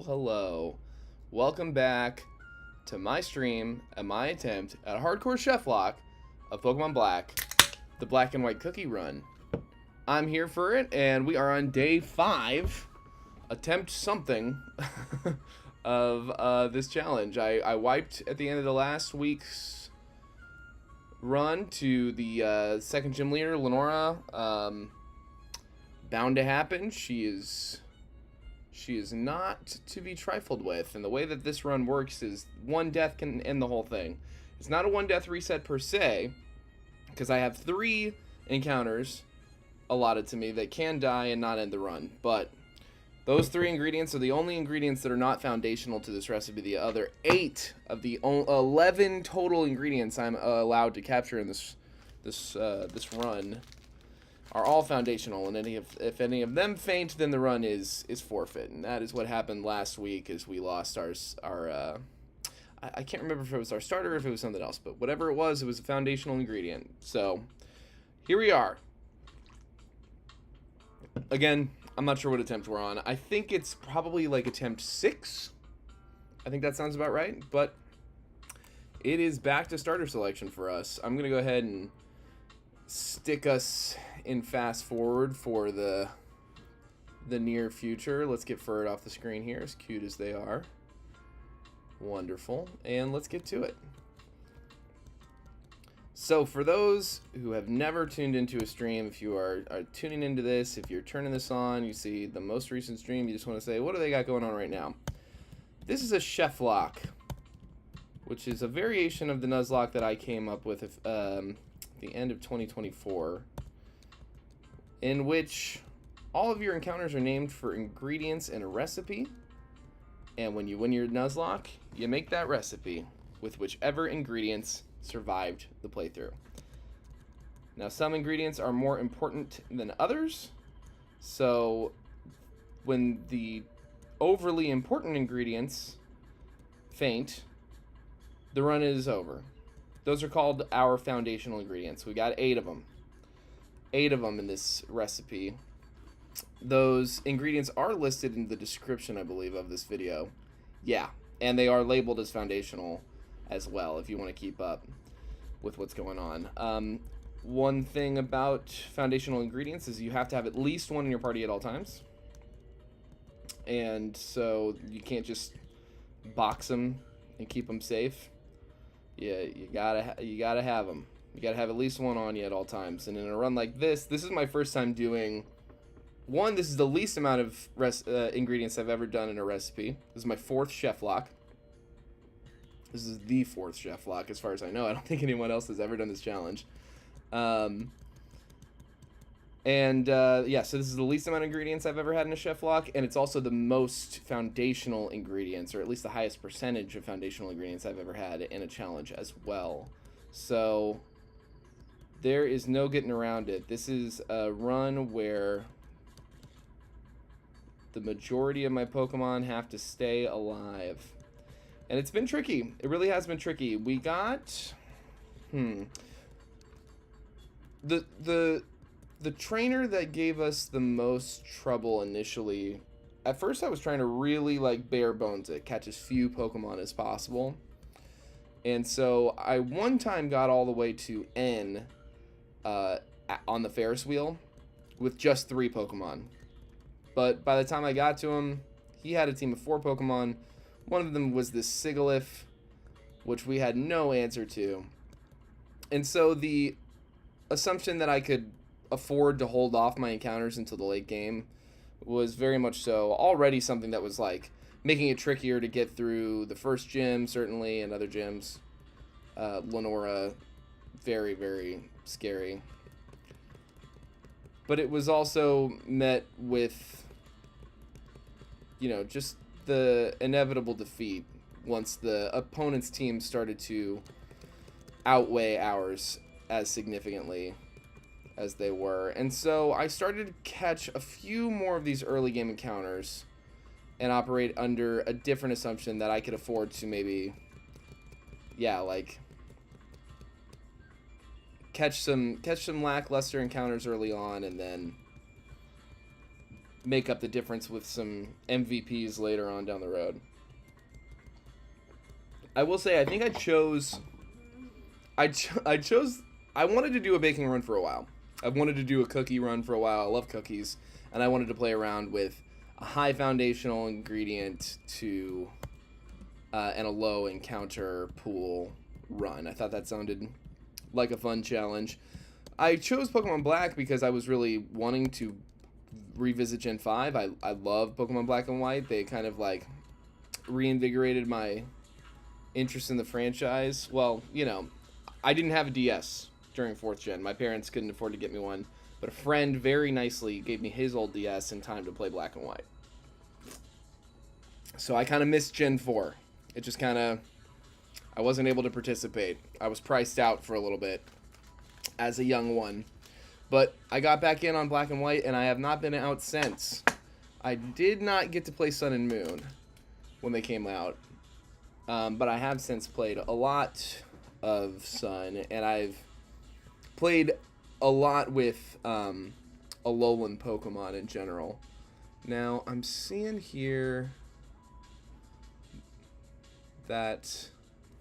Hello. Welcome back to my stream and my attempt at hardcore Cheflocke of Pokemon Black, the black and white cookie run. I'm here for it, and we are on day 5, attempt something, of this challenge. I wiped at the end of the last week's run to the second gym leader, Lenora. Bound to happen. She is not to be trifled with, and the way that this run works is one death can end the whole thing. It's not a one death reset per se, because I have 3 encounters allotted to me that can die and not end the run, but those 3 ingredients are the only ingredients that are not foundational to this recipe. The other 8 of the 11 total ingredients I'm allowed to capture in this run are all foundational, and if any of them faint, then the run is forfeit. And that is what happened last week, as we lost our I can't remember if it was our starter or if it was something else, but whatever it was a foundational ingredient. So here we are. Again, I'm not sure what attempt we're on. I think it's probably like attempt 6. I think that sounds about right, but it is back to starter selection for us. I'm gonna go ahead and stick us in fast forward for the near future. Let's get Furret off the screen here, as cute as they are. Wonderful. And let's get to it. So for those who have never tuned into a stream, if you are tuning into this, if you're turning this on, you see the most recent stream, you just want to say, what do they got going on right now? This is a Cheflocke, which is a variation of the Nuzlocke that I came up with at the end of 2024, in which all of your encounters are named for ingredients in a recipe, and when you win your Nuzlocke, you make that recipe with whichever ingredients survived the playthrough. Now, some ingredients are more important than others, so when the overly important ingredients faint, the run is over. Those are called our foundational ingredients. We got 8 of them. 8 of them in this recipe. Those ingredients are listed in the description, I believe, of this video. Yeah, and they are labeled as foundational as well, if you want to keep up with what's going on. One thing about foundational ingredients is you have to have at least one in your party at all times. And so you can't just box them and keep them safe. Yeah, you gotta have them. You gotta have at least one on you at all times. And in a run like this is my first time doing one. This is the least amount of ingredients I've ever done in a recipe. This is my 4th Cheflocke. This is the 4th Cheflocke, as far as I know. I don't think anyone else has ever done this challenge. Yeah, so this is the least amount of ingredients I've ever had in a Cheflocke, and it's also the most foundational ingredients, or at least the highest percentage of foundational ingredients I've ever had in a challenge as well. So there is no getting around it. This is a run where the majority of my Pokemon have to stay alive. And it's been tricky. It really has been tricky. We got the trainer that gave us the most trouble initially. At first I was trying to really like bare bones it, catch as few Pokemon as possible. And so I one time got all the way to N on the Ferris wheel with just 3 Pokemon. But by the time I got to him, he had a team of 4 Pokemon. One of them was this Sigilyph, which we had no answer to. And so the assumption that I could afford to hold off my encounters until the late game was very much so already something that was like making it trickier to get through the first gym, certainly, and other gyms. Lenora, very, very scary. But it was also met with, you know, just the inevitable defeat once the opponent's team started to outweigh ours as significantly as they were. And so I started to catch a few more of these early game encounters and operate under a different assumption that I could afford to maybe, yeah, like catch some lackluster encounters early on, and then make up the difference with some MVPs later on down the road. I will say, I think I chose... I wanted to do a baking run for a while. I've wanted to do a cookie run for a while. I love cookies. And I wanted to play around with a high foundational ingredient to... and a low encounter pool run. I thought that sounded like a fun challenge. I chose Pokemon Black because I was really wanting to revisit Gen 5. I love Pokemon Black and White. They kind of like reinvigorated my interest in the franchise. Well, you know, I didn't have a DS during 4th Gen. My parents couldn't afford to get me one, but a friend very nicely gave me his old DS in time to play Black and White. So I kind of missed Gen 4. It just kind of, I wasn't able to participate. I was priced out for a little bit as a young one. But I got back in on Black and White, and I have not been out since. I did not get to play Sun and Moon when they came out. But I have since played a lot of Sun, and I've played a lot with Alolan Pokemon in general. Now, I'm seeing here that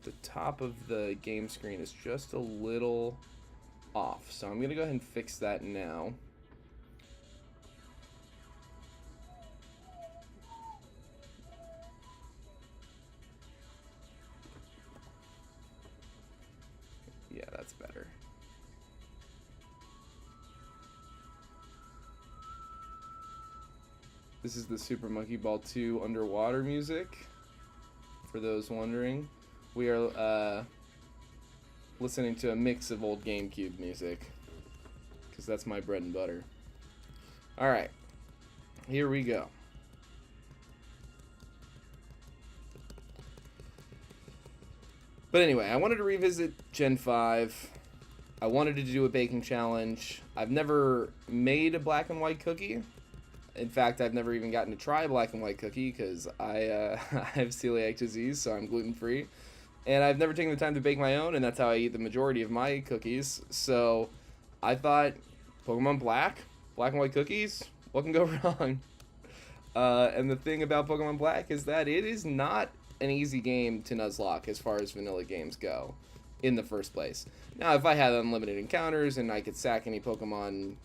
the top of the game screen is just a little off. So I'm going to go ahead and fix that now. Yeah, that's better. This is the Super Monkey Ball 2 underwater music. For those wondering, we are listening to a mix of old GameCube music, because that's my bread and butter. Alright, here we go. But anyway, I wanted to revisit Gen 5. I wanted to do a baking challenge. I've never made a black and white cookie. In fact, I've never even gotten to try a black and white cookie because I have celiac disease, so I'm gluten-free. And I've never taken the time to bake my own, and that's how I eat the majority of my cookies. So I thought, Pokemon Black and white cookies, what can go wrong? And the thing about Pokemon Black is that it is not an easy game to Nuzlocke as far as vanilla games go in the first place. Now, if I had unlimited encounters and I could sack any Pokemon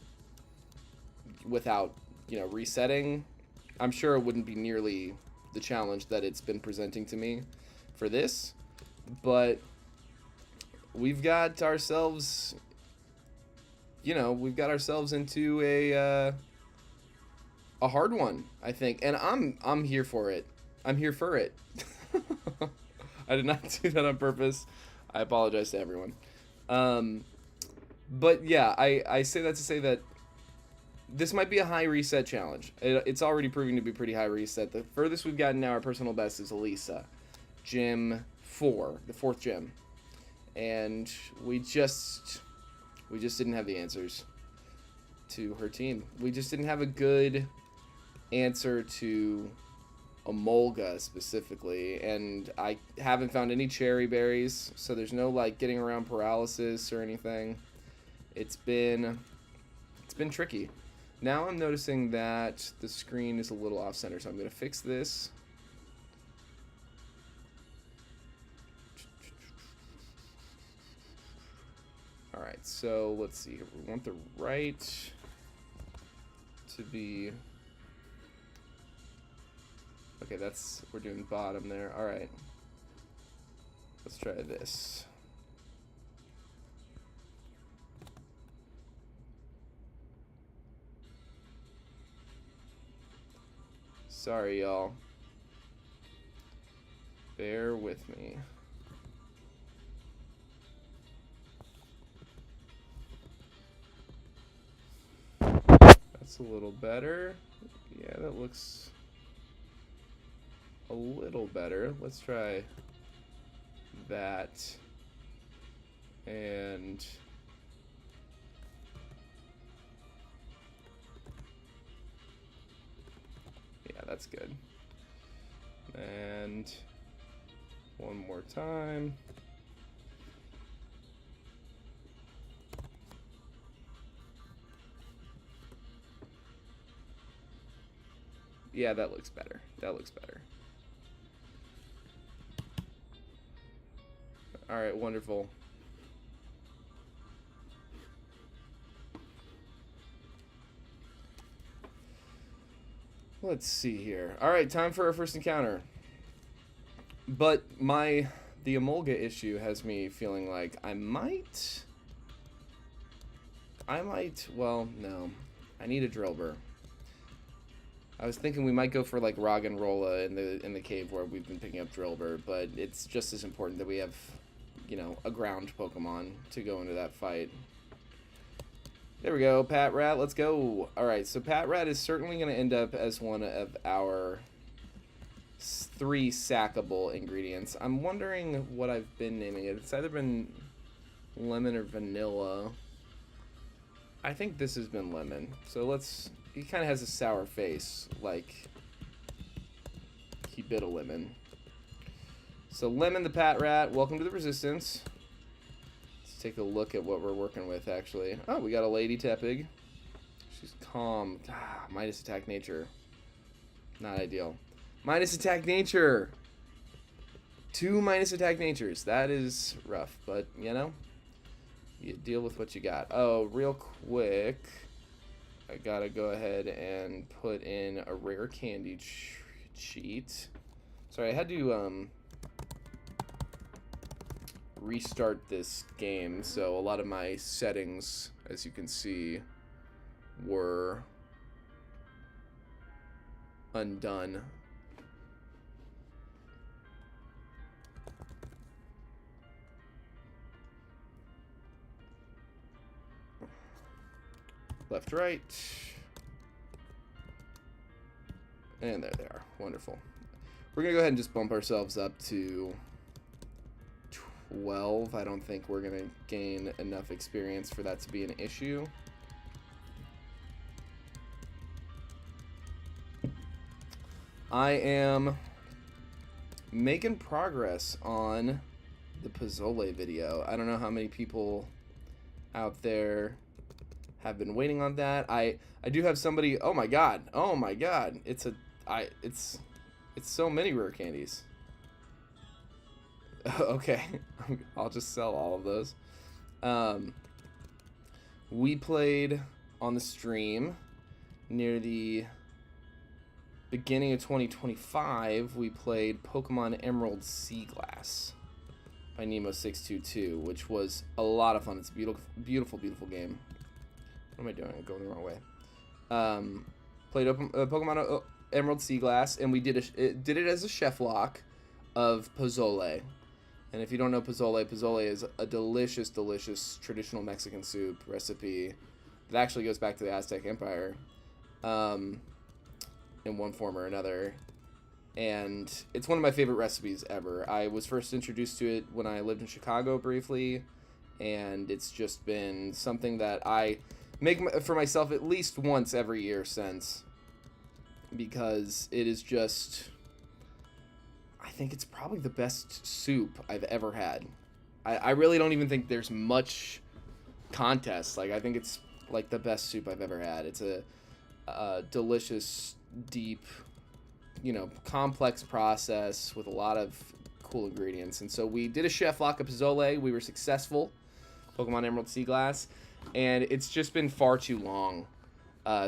without, you know, resetting, I'm sure it wouldn't be nearly the challenge that it's been presenting to me for this. But we've got ourselves, you know, into a hard one, I think, and I'm here for it. I'm here for it. I did not do that on purpose. I apologize to everyone. But yeah, I say that to say that this might be a high reset challenge. It's already proving to be pretty high reset. The furthest we've gotten now, our personal best, is Elisa, Gym 4, the 4th gym, and we just didn't have the answers to her team. We just didn't have a good answer to Emolga specifically, and I haven't found any cherry berries, so there's no like getting around paralysis or anything. It's been tricky. Now I'm noticing that the screen is a little off center, so I'm going to fix this. Alright, so let's see here. We want the right to be... Okay, we're doing bottom there. Alright. Let's try this. Sorry, y'all. Bear with me. That's a little better. Yeah, that looks a little better. Let's try that. And yeah, that's good. And one more time. Yeah, that looks better. That looks better. All right, wonderful. Let's see here. All right, time for our first encounter. But the emulga issue has me feeling like I might, well, no. I need a drill burr. I was thinking we might go for like Rog and Rolla in the cave where we've been picking up drill burr, but it's just as important that we have, you know, a ground Pokemon to go into that fight. There we go, Pat Rat, let's go. Alright, so Pat Rat is certainly going to end up as one of our 3 sackable ingredients. I'm wondering what I've been naming it. It's either been lemon or vanilla. I think this has been lemon. So let's... He kind of has a sour face, like he bit a lemon. So Lemon the Pat Rat, welcome to the Resistance. Let's take a look at what we're working with, actually. Oh, we got a Lady Tepig. She's calm. Minus attack nature. Not ideal. Minus attack nature! 2 minus attack natures. That is rough, but, you know, you deal with what you got. Oh, real quick, I gotta go ahead and put in a rare candy cheat. Sorry, I had to, restart this game, so a lot of my settings, as you can see, were undone. Left, right. And there they are. Wonderful. We're going to go ahead and just bump ourselves up to 12. I don't think we're going to gain enough experience for that to be an issue. I am making progress on the Pozzole video. I don't know how many people out there have been waiting on that. I do have somebody. Oh my god. It's so many rare candies. Okay. I'll just sell all of those. We played on the stream near the beginning of 2025. We played Pokemon Emerald Sea Glass by Nemo622, which was a lot of fun. It's a beautiful game. What am I doing? I'm going the wrong way. Played Pokemon Emerald Sea Glass, and we did it as a Cheflocke of Pozzole. And if you don't know Pozzole is a delicious traditional Mexican soup recipe that actually goes back to the Aztec Empire, in one form or another. And it's one of my favorite recipes ever. I was first introduced to it when I lived in Chicago briefly, and it's just been something that I make for myself at least once every year since, because it is just, I think it's probably the best soup I've ever had. I really don't even think there's much contest. Like, I think it's like the best soup I've ever had. It's a delicious, deep, you know, complex process with a lot of cool ingredients. And so we did a Cheflocke of Pozzole. We were successful. Pokemon Emerald Sea Glass. And it's just been far too long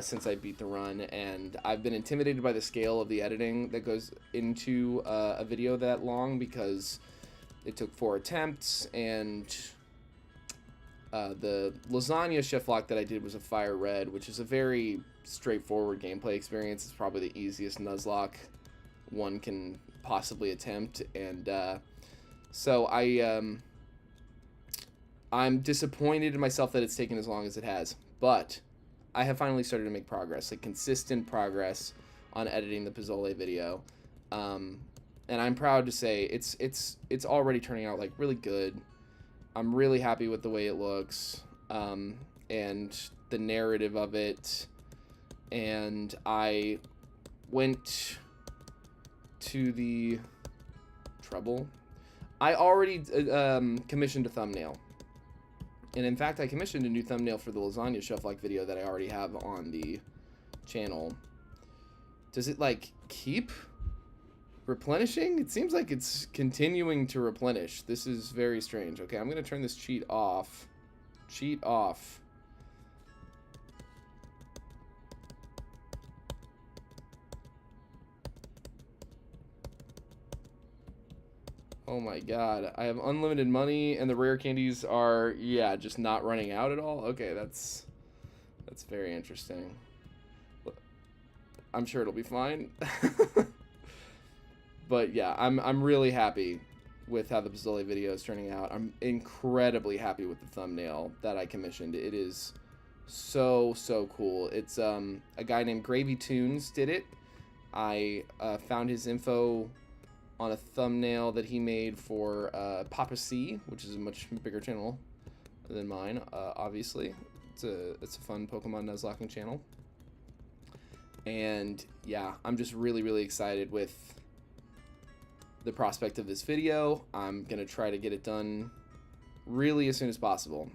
since I beat the run, and I've been intimidated by the scale of the editing that goes into a video that long, because it took 4 attempts, and the lasagna Cheflocke that I did was a Fire Red, which is a very straightforward gameplay experience. It's probably the easiest Nuzlocke one can possibly attempt, and so I'm disappointed in myself that it's taken as long as it has, but I have finally started to make progress, like consistent progress on editing the Pozzole video, and I'm proud to say it's already turning out like really good. I'm really happy with the way it looks, and the narrative of it, and I went to the trouble. I already commissioned a thumbnail. And in fact, I commissioned a new thumbnail for the lasagna Cheflocke video that I already have on the channel. Does it, like, keep replenishing? It seems like it's continuing to replenish. This is very strange. Okay, I'm going to turn this cheat off. Cheat off. Oh my god. I have unlimited money and the rare candies are, yeah, just not running out at all? Okay, that's very interesting. I'm sure it'll be fine. But yeah, I'm really happy with how the Pozzoli video is turning out. I'm incredibly happy with the thumbnail that I commissioned. It is so cool. It's a guy named Gravy Tunes did it. I found his info on a thumbnail that he made for Papa C, which is a much bigger channel than mine, obviously. It's a fun Pokemon Nuzlocking channel. And yeah, I'm just really excited with the prospect of this video. I'm gonna try to get it done really as soon as possible.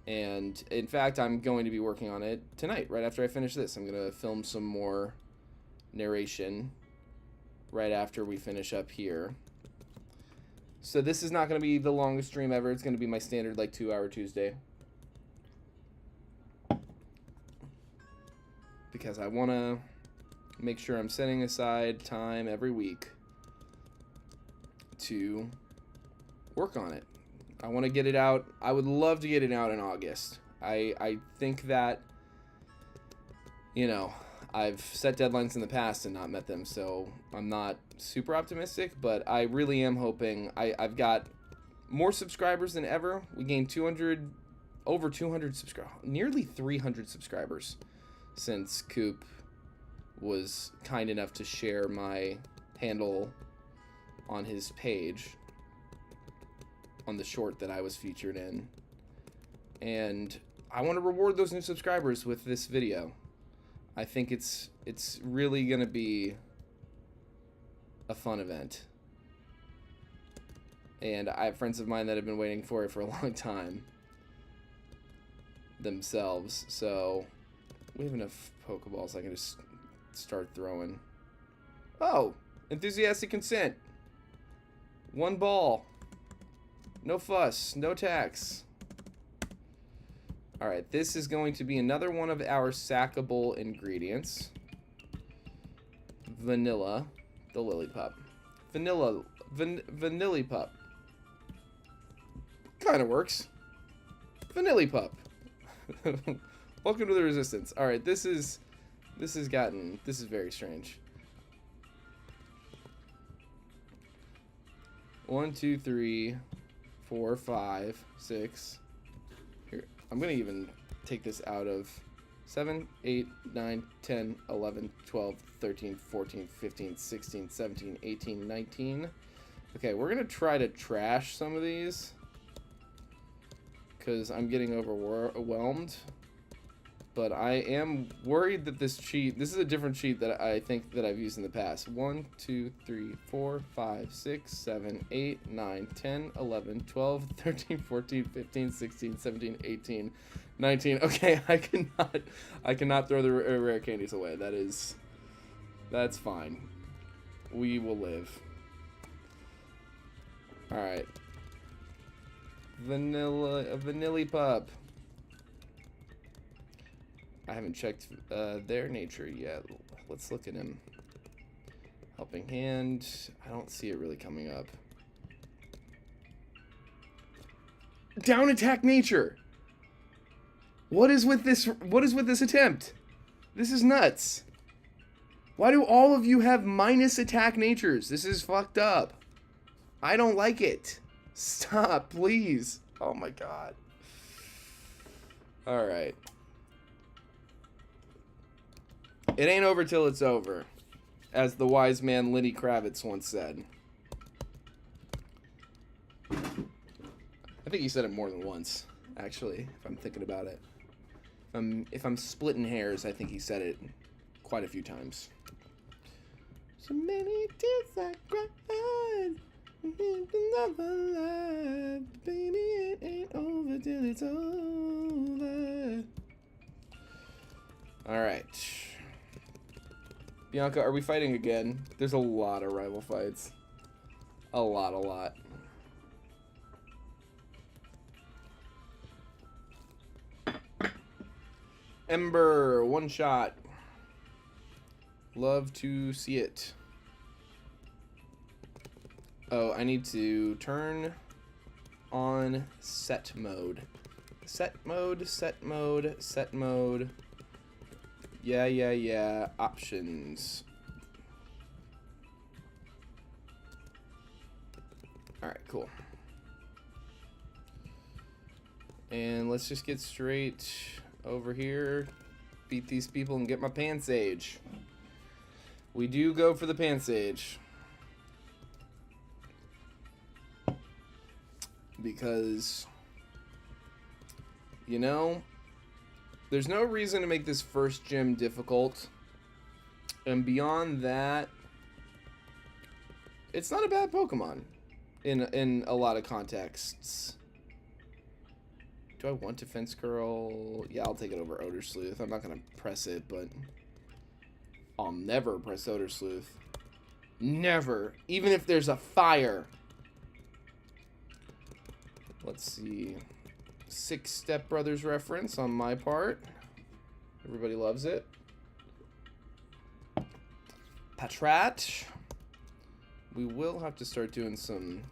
And in fact, I'm going to be working on it tonight, right after I finish this. I'm gonna film some more narration right after we finish up here. So this is not going to be the longest stream ever. It's going to be my standard, like, 2-hour Tuesday. Because I want to make sure I'm setting aside time every week to work on it. I want to get it out. I would love to get it out in August. I think that, you know, I've set deadlines in the past and not met them, so I'm not super optimistic, but I really am hoping. I've got more subscribers than ever. We gained over 200 subscribers, nearly 300 subscribers since Coop was kind enough to share my handle on his page on the short that I was featured in. And I want to reward those new subscribers with this video. I think it's really gonna be a fun event, and I have friends of mine that have been waiting for it for a long time themselves. So we have enough Pokeballs. I can just start throwing. Oh, enthusiastic consent. 1 ball. No fuss. No tax. Alright, this is going to be another one of our sackable ingredients. Vanilla, the Lillipup. Vanillipup. Kind of works. Vanillipup. Welcome to the Resistance. Alright, this is very strange. 1, 2, 3, 4, 5, 6. Here, I'm gonna even take this out of 7, 8, 9, 10, 11, 12, 13, 14, 15, 16, 17, 18, 19. Okay, we're gonna try to trash some of these because I'm getting overwhelmed. But I am worried that this is a different cheat that I think that I've used in the past. 1, 2, 3, 4, 5, 6, 7, 8, 9, 10, 11, 12, 13, 14, 15, 16, 17, 18, 19. Okay, I cannot throw the rare candies away. That's fine. We will live. Alright. Vanillipup. I haven't checked their nature yet. Let's look at him. Helping Hand. I don't see it really coming up. Down attack nature. What is with this attempt? This is nuts. Why do all of you have minus attack natures? This is fucked up. I don't like it. Stop, please. Oh my god. Alright. It ain't over till it's over, as the wise man Lenny Kravitz once said. I think he said it more than once, actually, if I'm thinking about it. If I'm splitting hairs, I think he said it quite a few times. So many tears I cried, another life, baby, it ain't over till it's over. All right. Bianca, are we fighting again? There's a lot of rival fights. A lot. Ember, one shot. Love to see it. Oh, I need to turn on set mode. Set mode. Yeah. Options. Alright, cool. And let's just get straight over here. Beat these people and get my pan sage. We do go for the pan sage. Because, you know, there's no reason to make this first gym difficult. And beyond that, it's not a bad Pokemon in a lot of contexts. Do I want Defense Curl? Yeah, I'll take it over Odor Sleuth. I'm not going to press it, but I'll never press Odor Sleuth. Never. Even if there's a fire. Let's see. 6 Step Brothers reference on my part. Everybody loves it. Patrat. We will have to start doing some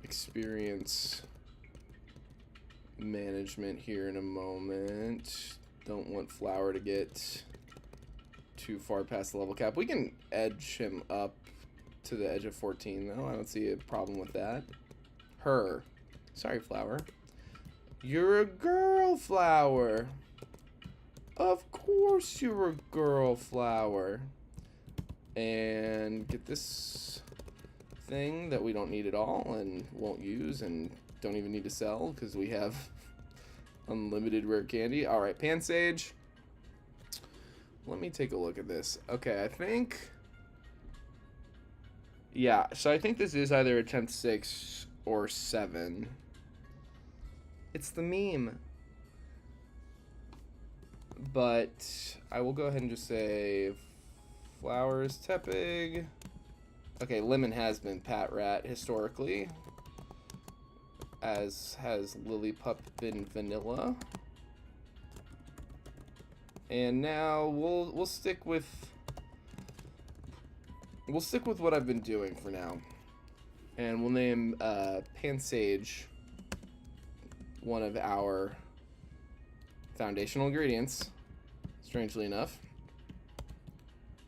experience management here in a moment. Don't want Flower to get too far past the level cap. We can edge him up to the edge of 14 though. I don't see a problem with that. Her. Sorry, Flower. You're a girl, Flower. Of course you're a girl, Flower. And get this thing that we don't need at all and won't use and don't even need to sell because we have unlimited rare candy. Alright, Pansage. Let me take a look at this. Okay, I think... yeah, so I think this is either a 10th 6 or 7. It's the meme. But I will go ahead and just say Flowers Tepig. Okay, Lemon has been Patrat historically, as has Lillipup been Vanilla. And now we'll stick with what I've been doing for now. And we'll name Pansage one of our foundational ingredients, strangely enough.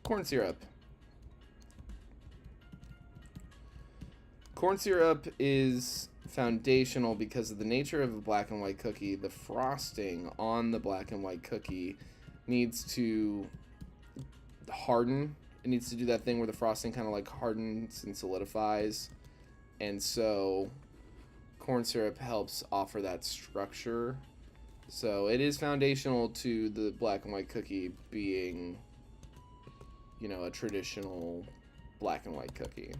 Corn syrup. Corn syrup is foundational because of the nature of the black and white cookie. The frosting on the black and white cookie needs to harden. It needs to do that thing where the frosting kind of like hardens and solidifies. And so corn syrup helps offer that structure. So it is foundational to the black and white cookie being, you know, a traditional black and white cookie.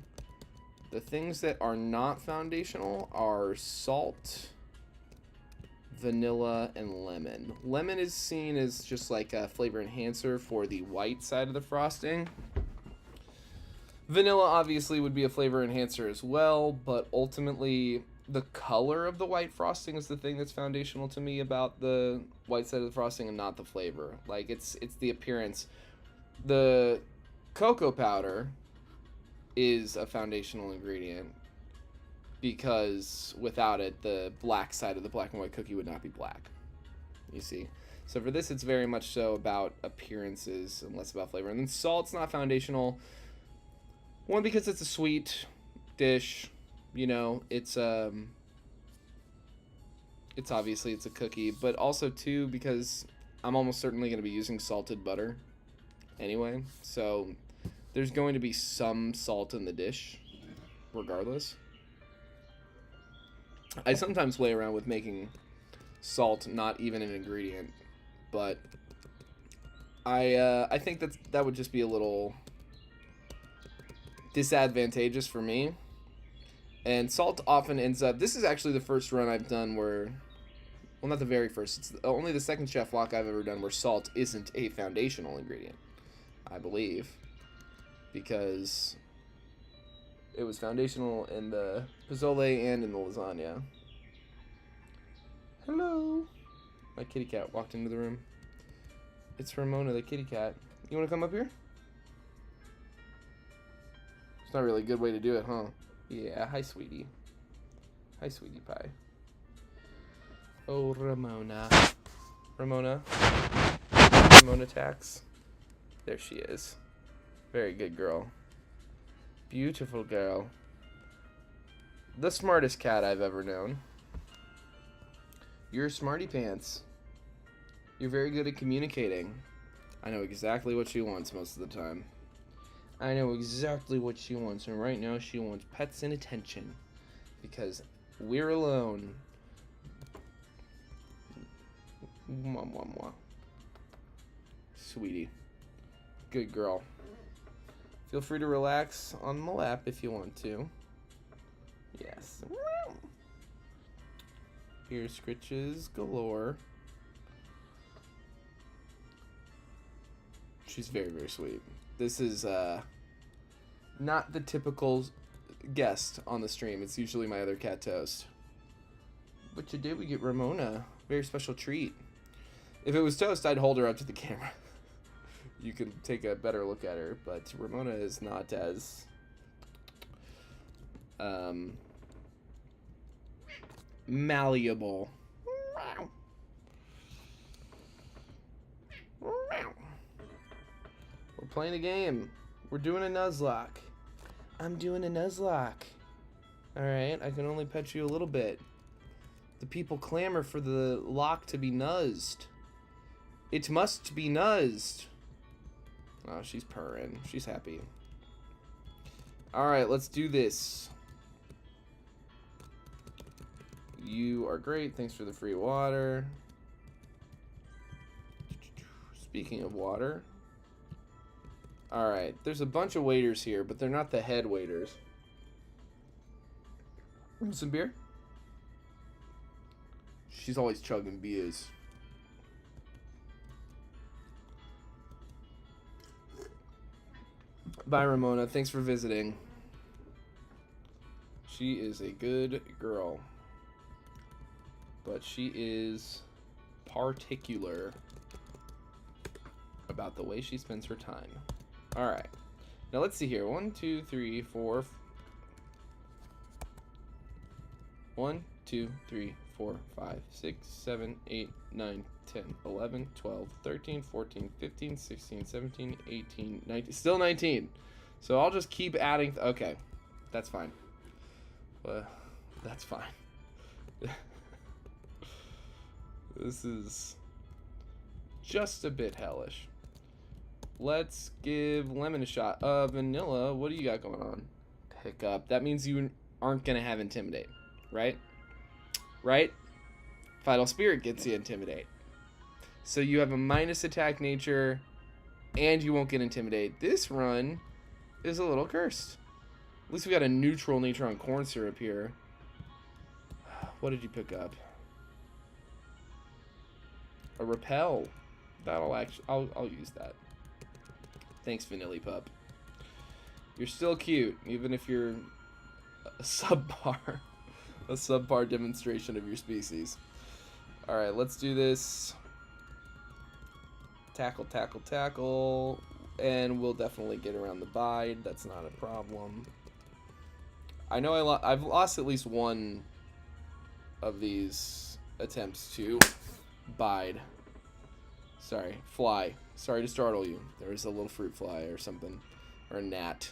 The things that are not foundational are salt, vanilla, and lemon. Lemon is seen as just like a flavor enhancer for the white side of the frosting. Vanilla obviously would be a flavor enhancer as well, but ultimately the color of the white frosting is the thing that's foundational to me about the white side of the frosting and not the flavor. Like, it's the appearance. The cocoa powder is a foundational ingredient because without it, the black side of the black and white cookie would not be black. You see? So for this, it's very much so about appearances and less about flavor. And then salt's not foundational. One, because it's a sweet dish. You know, it's obviously it's a cookie, but also two, because I'm almost certainly going to be using salted butter anyway. So there's going to be some salt in the dish regardless. I sometimes play around with making salt not even an ingredient, but I think that would just be a little disadvantageous for me. And salt often ends up... This is actually the first run I've done where... Well, not the very first. It's only the second Cheflocke I've ever done where salt isn't a foundational ingredient. I believe, because it was foundational in the pozole and in the lasagna. Hello. My kitty cat walked into the room. It's Ramona, the kitty cat. You want to come up here? It's not really a good way to do it, huh? Yeah, hi, sweetie. Hi, sweetie pie. Oh, Ramona. Ramona. Ramona Tax. There she is. Very good girl. Beautiful girl. The smartest cat I've ever known. You're smarty pants. You're very good at communicating. I know exactly what she wants most of the time. I know exactly what she wants, and right now she wants pets and attention. Because we're alone. Mwah, mwah, mwah. Sweetie. Good girl. Feel free to relax on my lap if you want to. Yes. Ear scritches galore. She's very, very sweet. This is not the typical guest on the stream. It's usually my other cat Toast. But today we get Ramona. Very special treat. If it was Toast, I'd hold her up to the camera. You can take a better look at her, but Ramona is not as malleable. We're playing a game. We're doing a Nuzlocke. I'm doing a Nuzlocke. Alright, I can only pet you a little bit. The people clamor for the lock to be nuzzed. It must be nuzzed. Oh, she's purring. She's happy. Alright, let's do this. You are great. Thanks for the free water. Speaking of water. Alright, there's a bunch of waiters here, but they're not the head waiters. Some beer? She's always chugging beers. Bye, Ramona. Thanks for visiting. She is a good girl. But she is particular about the way she spends her time. Alright. Now let's see here. 1, 2, 3, 4. 1, 2, 3, 4, 5, 6, 7, 8, 9, 10, 11, 12, 13, 14, 15, 16, 17, 18, 19. Still 19. So I'll just keep adding. Okay. That's fine. That's fine. This is just a bit hellish. Let's give lemon a shot. Vanilla, what do you got going on? Pick up. That means you aren't going to have intimidate, right? Right? Vital Spirit gets you intimidate. So you have a minus attack nature, and you won't get intimidate. This run is a little cursed. At least we got a neutral nature on corn syrup here. What did you pick up? A repel. That'll actually, I'll use that. Thanks, Vanilli Pup. You're still cute, even if you're a subpar demonstration of your species. Alright, let's do this. Tackle, tackle, tackle. And we'll definitely get around the bide. That's not a problem. I know I've lost at least one of these attempts to bide. Sorry, fly. Sorry to startle you. There was a little fruit fly or something. Or a gnat.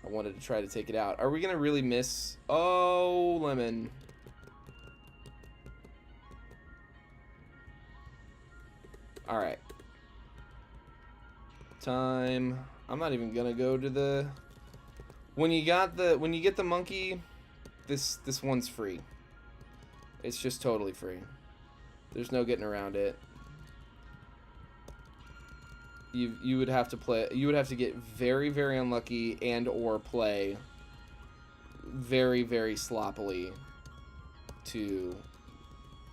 I wanted to try to take it out. Are we going to really miss? Oh, lemon. Alright. Time. I'm not even going to go to the... When you get the monkey, this one's free. It's just totally free. There's no getting around it. You would have to play. You would have to get very, very unlucky and or play very, very sloppily to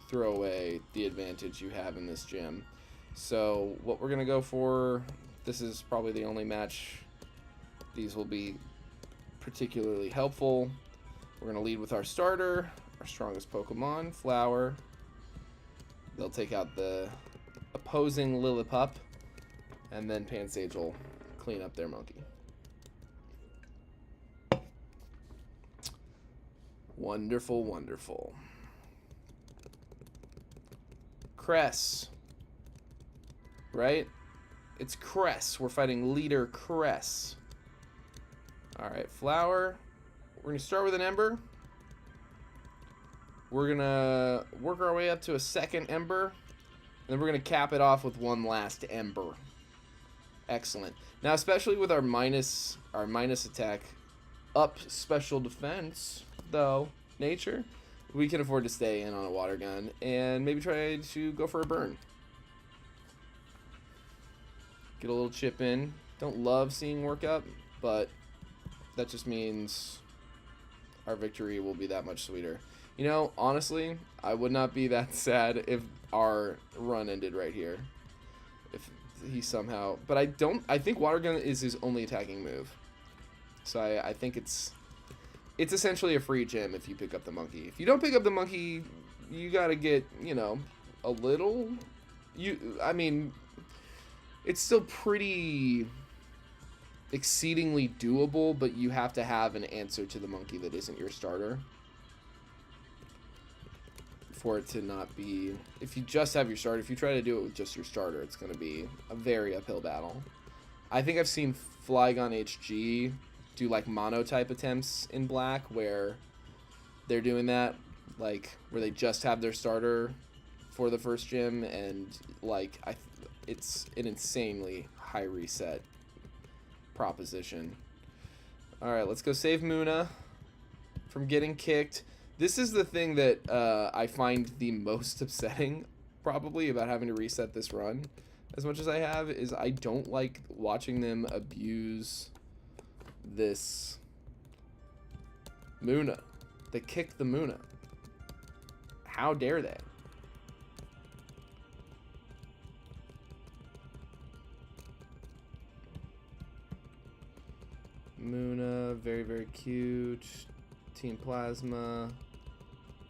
throw away the advantage you have in this gym. So what we're gonna go for This is probably the only match these will be particularly helpful. We're going to lead with our starter, our strongest Pokemon, Flower. They'll take out the opposing Lillipup, and then Pansage will clean up their monkey. Wonderful, wonderful. Cress. Right? It's Cress. We're fighting leader Cress. Alright, Flower. We're going to start with an Ember. We're going to work our way up to a second Ember. And then we're going to cap it off with one last Ember. Excellent. Now, especially with our minus attack, up special defense, though, nature, we can afford to stay in on a water gun and maybe try to go for a burn. Get a little chip in. Don't love seeing work up, but that just means our victory will be that much sweeter. You know, honestly, I would not be that sad if our run ended right here. If he somehow... But I think Water Gun is his only attacking move. So I think it's essentially a free gem if you pick up the monkey. If you don't pick up the monkey, you gotta get, you know, a little... I mean, it's still pretty exceedingly doable, but you have to have an answer to the monkey that isn't your starter for it to not be... If you just have your starter, if you try to do it with just your starter, it's going to be a very uphill battle. I think I've seen Flygon HG do like mono-type attempts in black where they're doing that, like where they just have their starter for the first gym, and like it's an insanely high reset proposition. Alright, let's go save Muna from getting kicked. This is the thing that I find the most upsetting, probably, about having to reset this run as much as I have, is I don't like watching them abuse this Muna. They kick the Muna. How dare they? Muna, very, very cute. Team Plasma,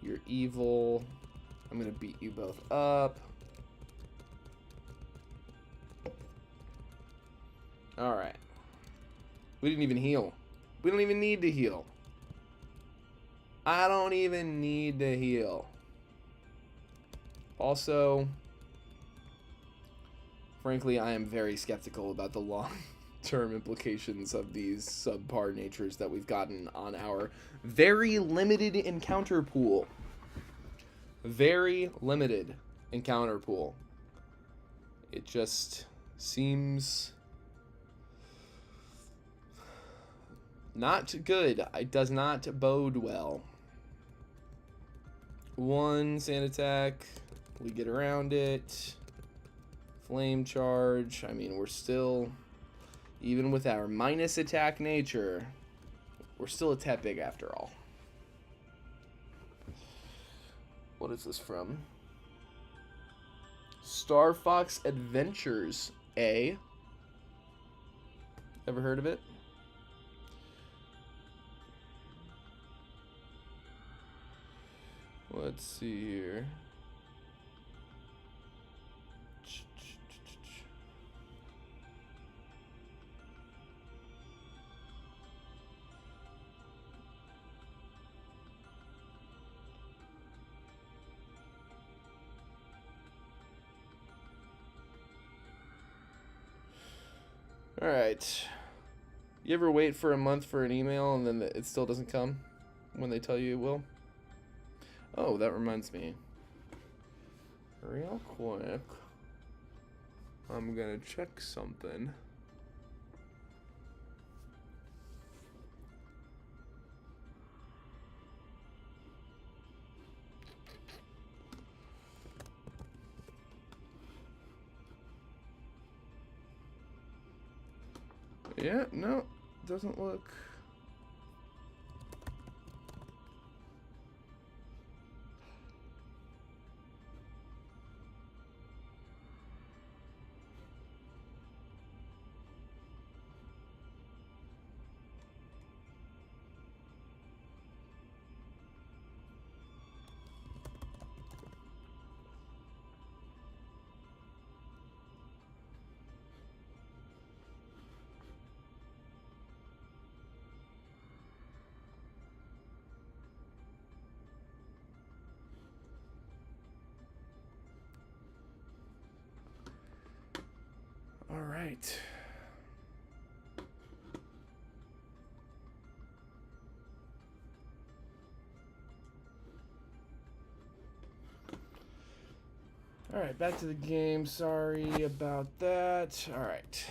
you're evil. I'm gonna beat you both up. Alright. We didn't even heal. We don't even need to heal. I don't even need to heal. Also, frankly, I am very skeptical about the long-term implications of these subpar natures that we've gotten on our very limited encounter pool. Very limited encounter pool. It just seems not good. It does not bode well. One sand attack. We get around it. Flame charge. I mean, we're still, even with our minus attack nature, we're still a tad big after all. What is this from? Star Fox Adventures, A. Ever heard of it? Let's see here. All right. You ever wait for a month for an email and then it still doesn't come when they tell you it will? Oh, that reminds me. Real quick, I'm gonna check something. Yeah, no, doesn't look. All right. All right, back to the game. Sorry about that. All right.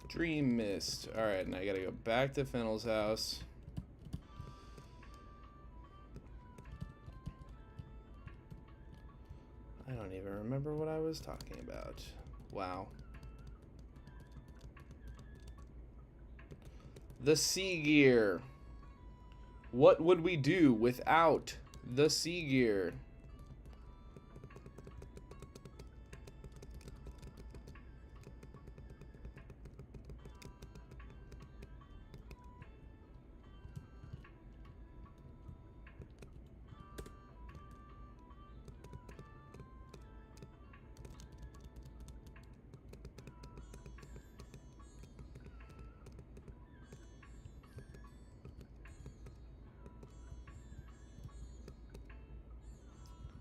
Dream mist. All right, now I gotta go back to Fennel's house. I don't even remember what I was talking about. Wow. The sea gear. What would we do without the sea gear?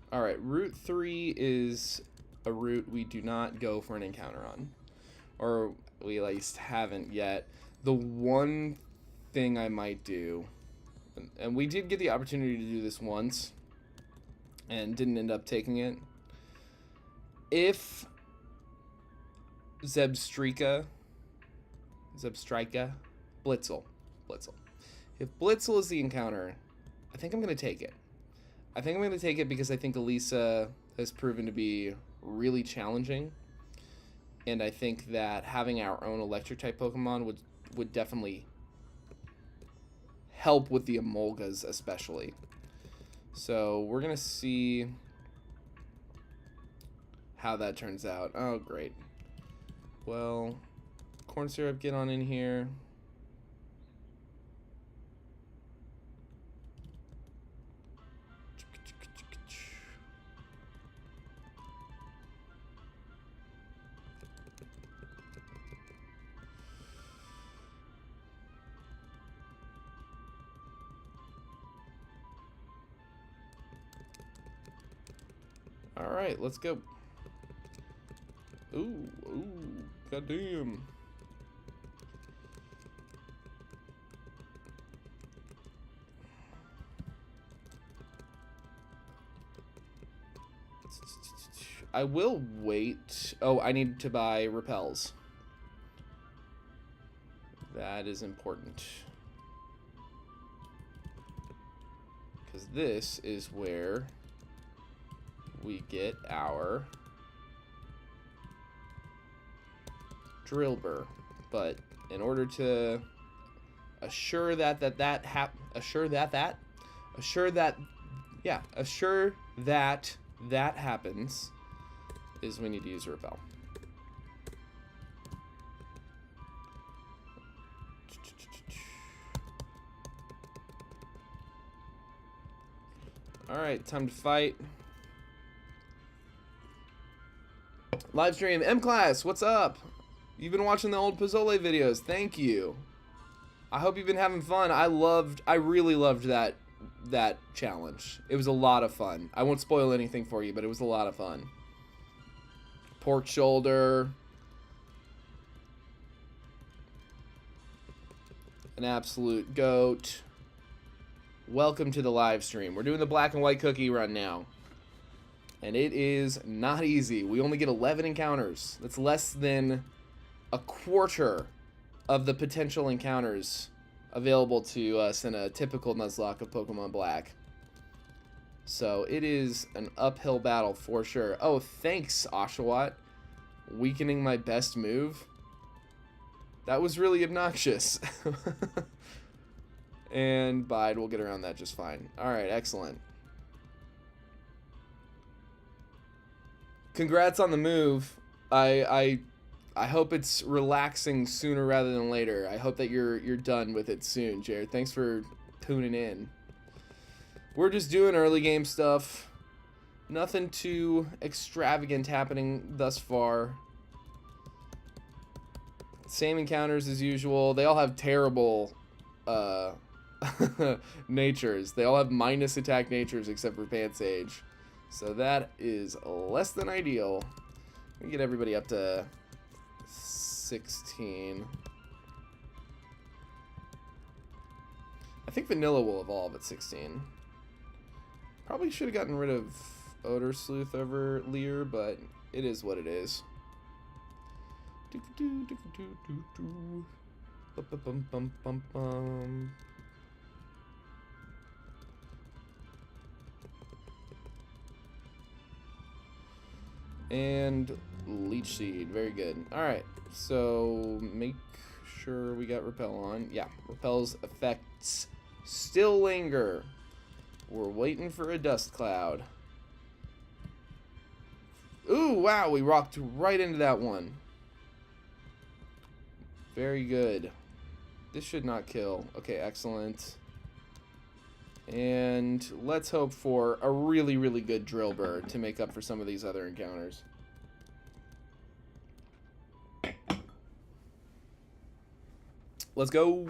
All right, Route 3 is a route we do not go for an encounter on. Or we at least haven't yet. The one thing I might do, and we did get the opportunity to do this once, and didn't end up taking it. If Zebstrika, Blitzel. If Blitzel is the encounter, I think I'm going to take it. I think I'm going to take it because I think Elisa has proven to be really challenging. And I think that having our own electric type Pokemon would definitely help with the Emolgas especially. So we're going to see how that turns out. Oh, great. Well, corn syrup, get on in here. All right, let's go. Ooh, goddamn. I will wait. Oh, I need to buy repels. That is important. Because this is where we get our Drillbur. But in order to assure that happens, is we need to use a repel. All right, time to fight. Live stream. M-Class, what's up? You've been watching the old Pozzole videos. Thank you. I hope you've been having fun. I really loved that challenge. It was a lot of fun. I won't spoil anything for you, but it was a lot of fun. Pork shoulder. An absolute goat. Welcome to the live stream. We're doing the black and white cookie run now. And it is not easy. We only get 11 encounters. That's less than a quarter of the potential encounters available to us in a typical Nuzlocke of Pokemon Black. So it is an uphill battle for sure. Oh, thanks, Oshawott. Weakening my best move. That was really obnoxious. And Bide will get around that just fine. Alright, excellent. Congrats on the move. I hope it's relaxing sooner rather than later. I hope that you're done with it soon, Jared. Thanks for tuning in. We're just doing early game stuff. Nothing too extravagant happening thus far. Same encounters as usual. They all have terrible natures. They all have minus attack natures except for Pansage. So that is less than ideal. We get everybody up to 16. I think Vanilla will evolve at 16. Probably should have gotten rid of Odor Sleuth over Leer, but it is what it is. And Leech Seed, very good. Alright, so make sure we got Repel on. Yeah, Repel's effects still linger. We're waiting for a dust cloud. Ooh, wow, we rocked right into that one. Very good. This should not kill. Okay, excellent. And let's hope for a really, really good Drill Bird to make up for some of these other encounters. Let's go.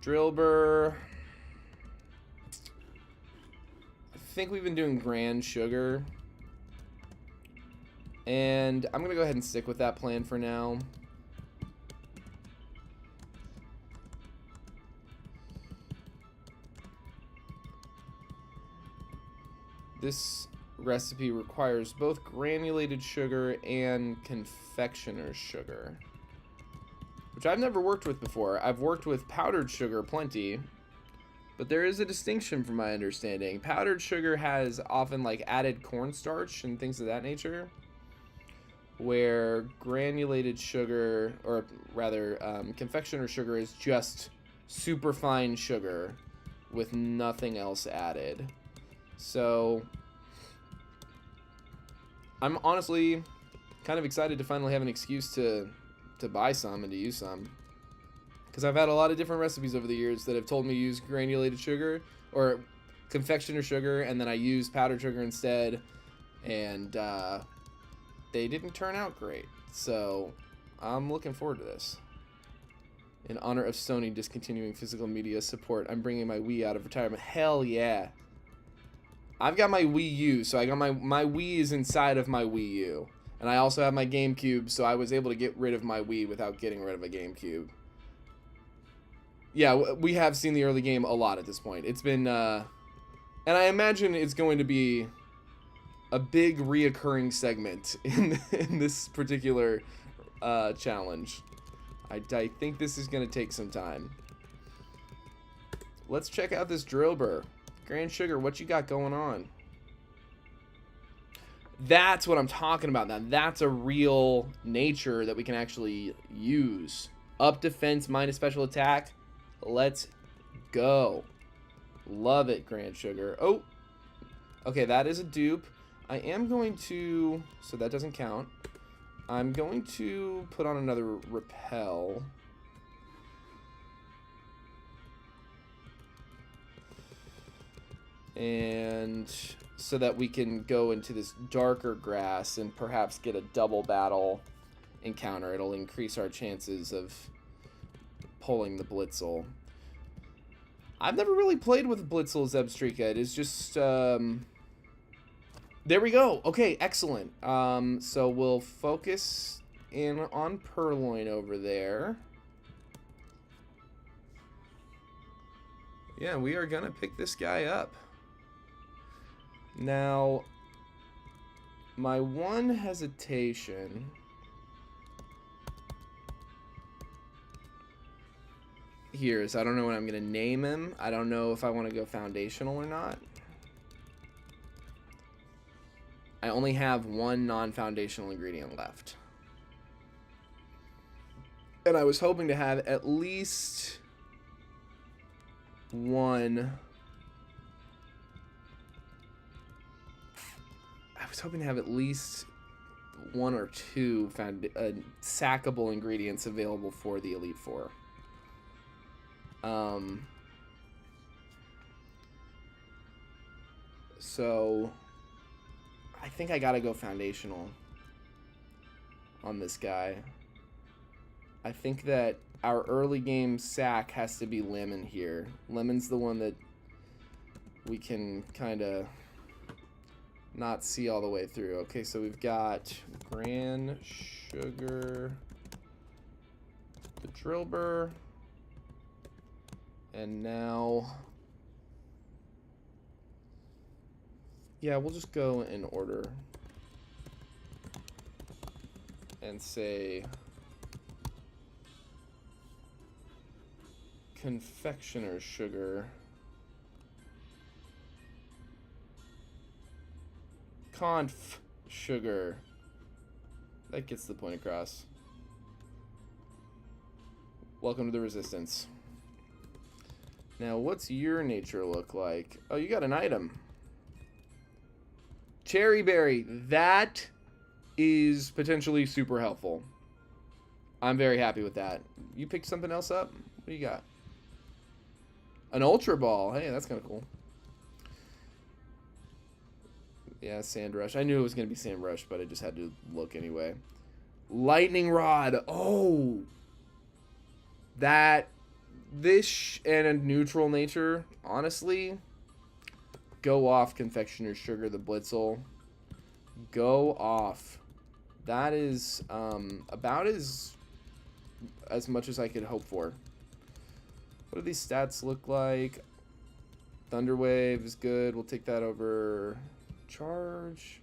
Drillbur. I think we've been doing Grand Sugar. And I'm going to go ahead and stick with that plan for now. This recipe requires both granulated sugar and confectioner's sugar, which I've never worked with before. I've worked with powdered sugar plenty, but there is a distinction from my understanding. Powdered sugar has often like added cornstarch and things of that nature, where granulated sugar, or rather confectioner sugar, is just super fine sugar with nothing else added. So I'm honestly kind of excited to finally have an excuse to buy some and to use some, because I've had a lot of different recipes over the years that have told me to use granulated sugar or confectioner sugar, and then I use powdered sugar instead, and they didn't turn out great. So I'm looking forward to this. In honor of Sony discontinuing physical media support, I'm bringing my Wii out of retirement. Hell yeah. I've got my Wii U, so I got my Wii is inside of my Wii U. And I also have my GameCube, so I was able to get rid of my Wii without getting rid of a GameCube. Yeah, we have seen the early game a lot at this point. It's been, and I imagine it's going to be a big reoccurring segment in this particular challenge. I think this is going to take some time. Let's check out this Drillbur. Grand Sugar, what you got going on? That's what I'm talking about. Now, that's a real nature that we can actually use. Up defense minus special attack. Let's go. Love it, Grand Sugar. Oh, okay, that is a dupe. I am going to, so that doesn't count. I'm going to put on another Repel. And so that we can go into this darker grass and perhaps get a double battle encounter. It'll increase our chances of pulling the Blitzel. I've never really played with Blitzel Zebstrika. It is just, there we go. Okay, excellent. So we'll focus in on Purloin over there. Yeah, we are gonna pick this guy up. Now, my one hesitation here is I don't know what I'm going to name him. I don't know if I want to go foundational or not. I only have one non-foundational ingredient left. And I was hoping to have at least one... I was hoping to have at least one or two sackable ingredients available for the Elite Four. So I think I gotta go foundational on this guy. I think that our early game sack has to be Lemon here. Lemon's the one that we can kind of not see all the way through. Okay, so we've got Gran, Sugar, the drill burr, and now, yeah, we'll just go in order and say confectioner sugar, conf sugar. That gets the point across. Welcome to the resistance. Now, what's your nature look like? Oh, you got an item. Cherry berry. That is potentially super helpful. I'm very happy with that. You picked something else up? What do you got? An ultra ball. Hey, that's kind of cool. Yeah, sand rush. I knew it was going to be sand rush, but I just had to look anyway. Lightning rod. Oh. This and a neutral nature, honestly, go off confectioner sugar, the Blitzel. Go off. That is about as much as I could hope for. What do these stats look like? Thunderwave is good. We'll take that over. Charge.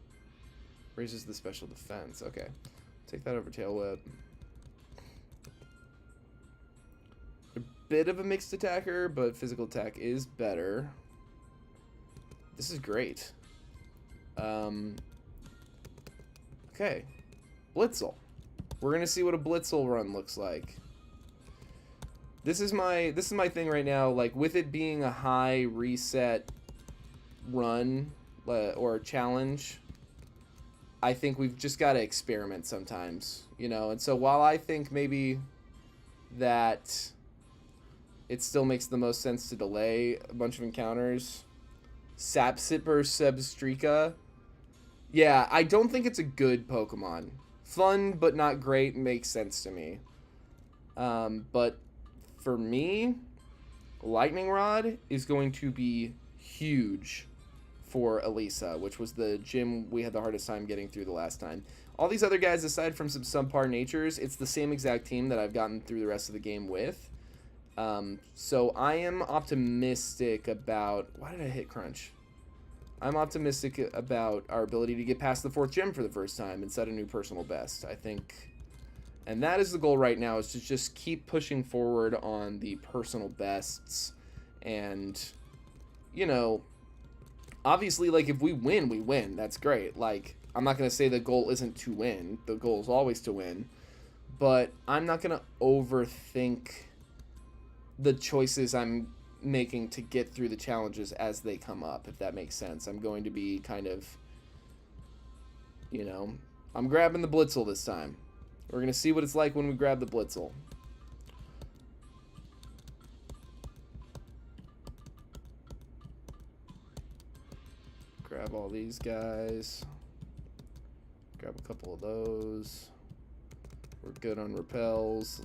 Raises the special defense. Okay. Take that over Tail Whip. A bit of a mixed attacker, but physical attack is better. This is great. Okay. Blitzel. We're gonna see what a Blitzel run looks like. This is my thing right now. Like, with it being a high reset run or challenge, I think we've just got to experiment sometimes, you know. And so while I think maybe that it still makes the most sense to delay a bunch of encounters, Sapsipper Sebstrika, yeah, I don't think it's a good Pokemon. Fun but not great makes sense to me. But for me, Lightning Rod is going to be huge for Elisa, which was the gym we had the hardest time getting through the last time. All these other guys, aside from some subpar natures, it's the same exact team that I've gotten through the rest of the game with. So I am optimistic about... Why did I hit Crunch? I'm optimistic about our ability to get past the 4th gym for the first time and set a new personal best, I think. And that is the goal right now, is to just keep pushing forward on the personal bests. And, you know, obviously, like, if we win, we win. That's great. Like, I'm not going to say the goal isn't to win. The goal is always to win. But I'm not going to overthink the choices I'm making to get through the challenges as they come up, if that makes sense. I'm going to be kind of, you know, I'm grabbing the Blitzel this time. We're going to see what it's like when we grab the Blitzel. Grab all these guys. Grab a couple of those. We're good on repels.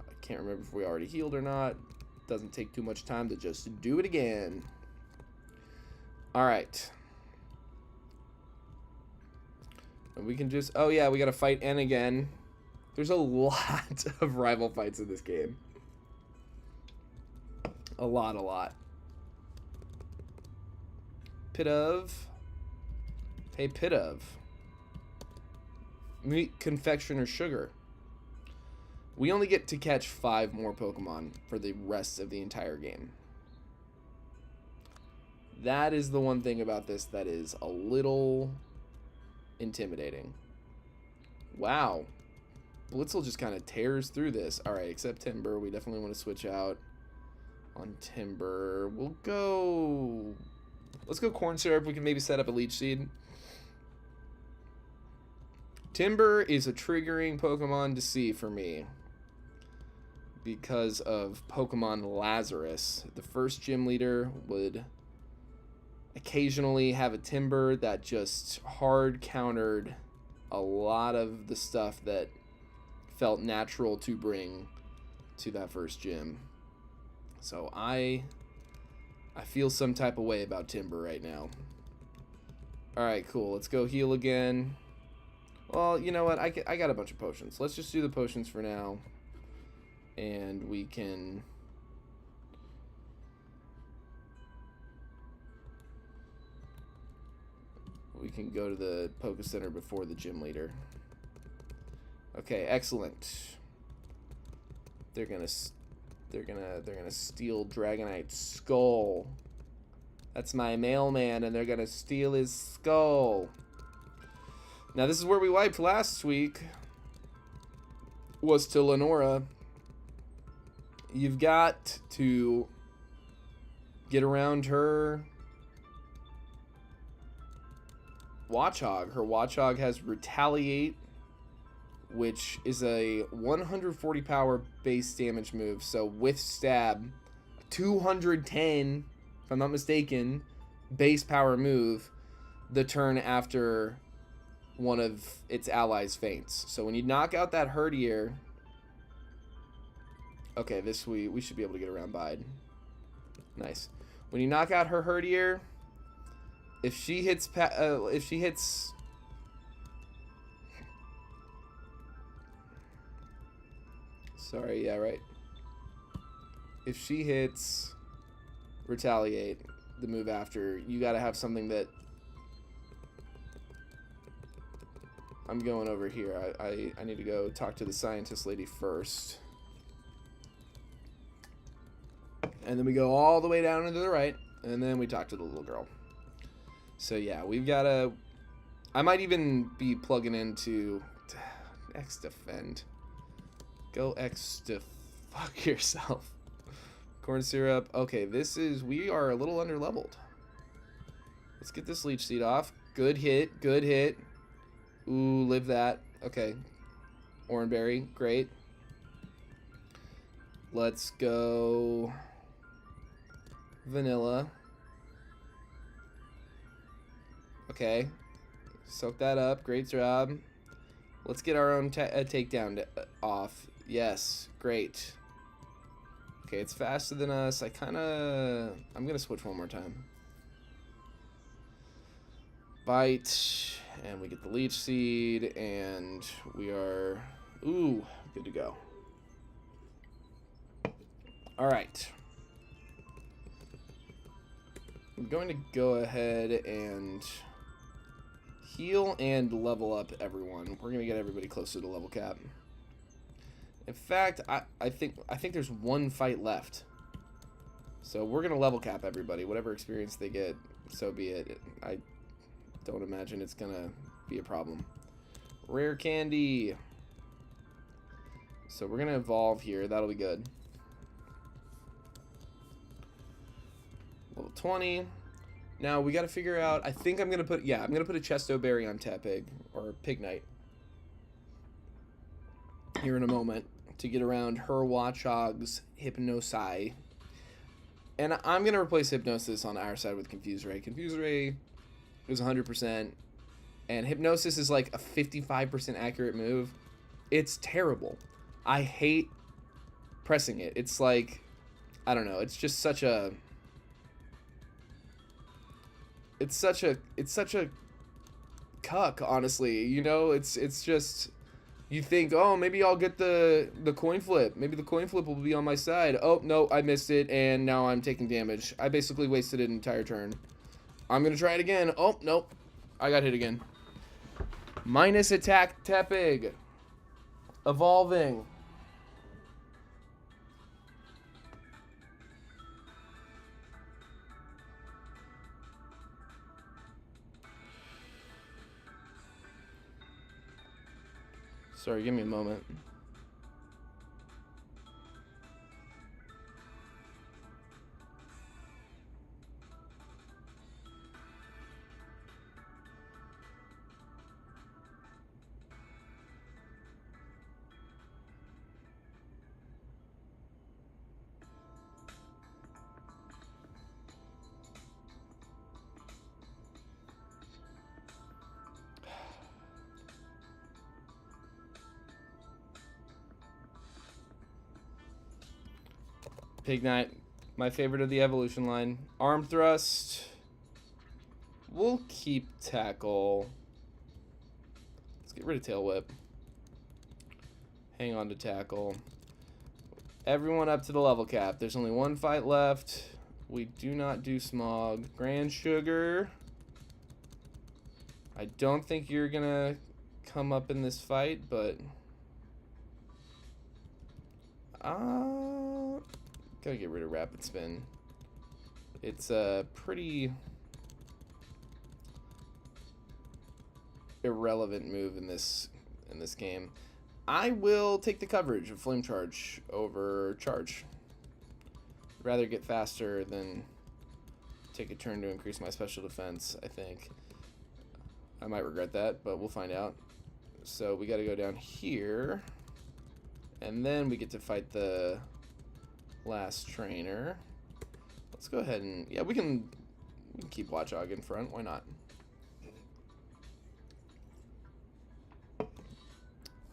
I can't remember if we already healed or not. Doesn't take too much time to just do it again. Alright. And we can just... Oh yeah, we gotta fight N again. There's a lot of rival fights in this game. A lot. Pidove. Hey, Pidove. Meet Confectioner Sugar. We only get to catch 5 more Pokemon for the rest of the entire game. That is the one thing about this that is a little intimidating. Wow. Blitzel just kind of tears through this. Alright, except Timber. We definitely want to switch out on Timber. We'll go... Let's go Corn Syrup. We can maybe set up a Leech Seed. Timber is a triggering Pokemon to see for me because of Pokemon Lazarus. The first gym leader would... I occasionally have a timber that just hard countered a lot of the stuff that felt natural to bring to that first gym. So I feel some type of way about timber right now. Alright, cool. Let's go heal again. Well, you know what? I got a bunch of potions. Let's just do the potions for now. And we can... go to the Poké Center before the gym leader. Okay, excellent. They're gonna steal Dragonite's skull. That's my mailman, and they're gonna steal his skull. Now this is where we wiped last week. Was to Lenora. You've got to get around her Watchog. Her Watchog has Retaliate, which is a 140 power base damage move. So with stab, 210, if I'm not mistaken, base power move the turn after one of its allies faints. So when you knock out that Herdier, okay, this we should be able to get around Bide. Nice. When you knock out her Herdier, if she hits sorry, yeah, right. If she hits Retaliate, the move after, you got to have something that... I'm going over here. I need to go talk to the scientist lady first. And then we go all the way down to the right, and then we talk to the little girl. So yeah, we've got to... I might even be plugging into... X defend. Go X to fuck yourself. Corn syrup. Okay, this is... We are a little under leveled. Let's get this leech seed off. Good hit. Good hit. Ooh, live that. Okay. Oranberry. Great. Let's go... Vanilla. Okay. Soak that up. Great job. Let's get our own takedown off. Yes. Great. Okay, it's faster than us. I'm going to switch one more time. Bite. And we get the leech seed. And we are... Ooh, good to go. Alright. I'm going to go ahead and... heal and level up everyone. We're gonna get everybody closer to level cap. In fact, I think there's one fight left. So we're gonna level cap everybody. Whatever experience they get, so be it. I don't imagine it's gonna be a problem. Rare candy. So we're gonna evolve here. That'll be good. Level 20. Now we got to figure out. I think I'm gonna put. Yeah, I'm gonna put a Chesto Berry on Tepig or Pignite here in a moment to get around her Watchog's Hypnosi, and I'm gonna replace Hypnosis on our side with Confuse Ray. Confuse Ray is 100%, and Hypnosis is like a 55% accurate move. It's terrible. I hate pressing it. It's like, I don't know. It's just such a. It's such a cuck, honestly. You know, it's just, you think, oh, maybe I'll get the coin flip. Maybe the coin flip will be on my side. Oh, no, I missed it, and now I'm taking damage. I basically wasted an entire turn. I'm going to try it again. Oh, nope. I got hit again. Minus attack Tepig. Evolving. Sorry, give me a moment. Pig Knight, my favorite of the evolution line. Arm thrust. We'll keep tackle. Let's get rid of tail whip. Hang on to tackle. Everyone up to the level cap. There's only one fight left. We do not do smog. Grand Sugar. I don't think you're gonna come up in this fight, but gotta get rid of rapid spin. It's a pretty irrelevant move in this game. I will take the coverage of Flame Charge over Charge. Rather get faster than take a turn to increase my special defense, I think. I might regret that, but we'll find out. So we got to go down here, and then we get to fight the last trainer. Let's go ahead and, yeah, we can keep Watchog in front. Why not?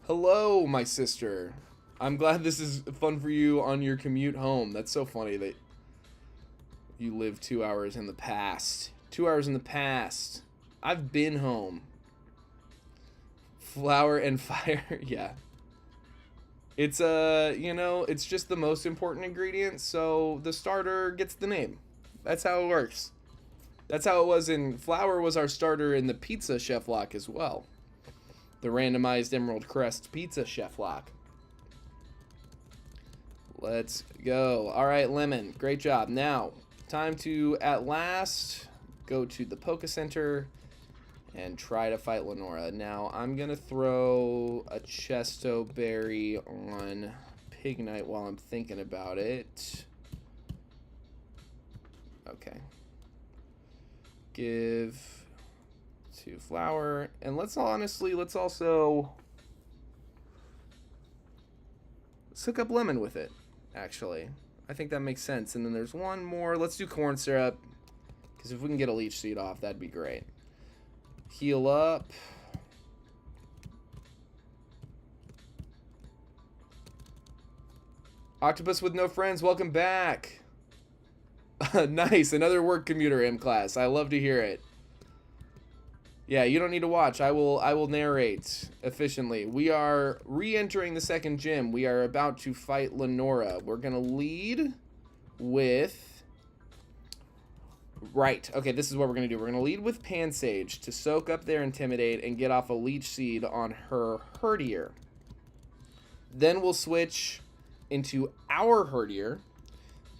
Hello, my sister. I'm glad this is fun for you on your commute home. That's so funny that you live 2 hours in the past. 2 hours in the past. I've been home. Flour and fire, yeah. It's you know, it's just the most important ingredient, so the starter gets the name. That's how it works. That's how it was in flour was our starter in the pizza Cheflocke as well. The randomized Emerald Crest pizza Cheflocke. Let's go. All right, Lemon, great job. Now, time to at last go to the Poke Center and try to fight Lenora. Now, I'm going to throw a Chesto Berry on Pig Knight while I'm thinking about it. Okay. Give to Flower. And let's also hook up Lemon with it, actually. I think that makes sense. And then there's one more. Let's do Corn Syrup, because if we can get a Leech Seed off, that'd be great. Heal up. Octopus with no friends, welcome back. Nice, another work commuter in class. I love to hear it. Yeah, you don't need to watch. I will narrate efficiently. We are re-entering the second gym. We are about to fight Lenora. We're gonna lead with right. Okay, this is what we're going to do. We're going to lead with Pansage to soak up their Intimidate and get off a Leech Seed on her Herdier. Then we'll switch into our Herdier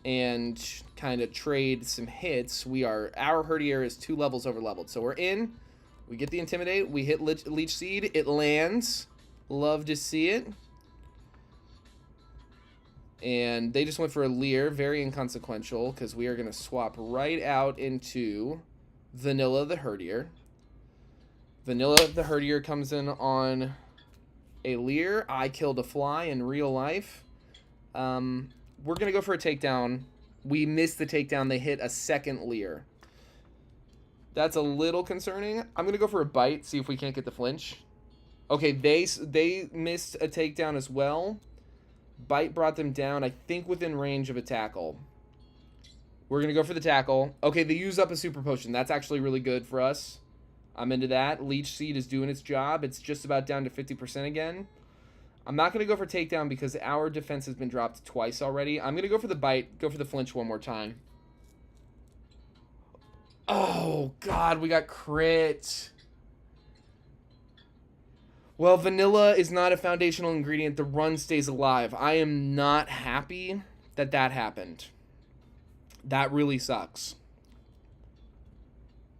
and kind of trade some hits. Our Herdier is 2 levels over leveled. So we're in. We get the Intimidate. We hit Leech Seed. It lands. Love to see it. And they just went for a Leer, very inconsequential, because we are going to swap right out into Vanilla the Herdier. Vanilla the Herdier comes in on a Leer. I killed a fly in real life. We're going to go for a takedown. We missed the takedown. They hit a second Leer. That's a little concerning. I'm going to go for a bite, see if we can't get the flinch. Okay, they missed a takedown as well. Bite brought them down, I think, within range of a tackle. We're going to go for the tackle. Okay, they use up a super potion. That's actually really good for us. I'm into that. Leech Seed is doing its job. It's just about down to 50% again. I'm not going to go for takedown because our defense has been dropped twice already. I'm going to go for the bite, go for the flinch one more time. Oh, God, we got crit. Well, vanilla is not a foundational ingredient. The run stays alive. I am not happy that that happened. That really sucks.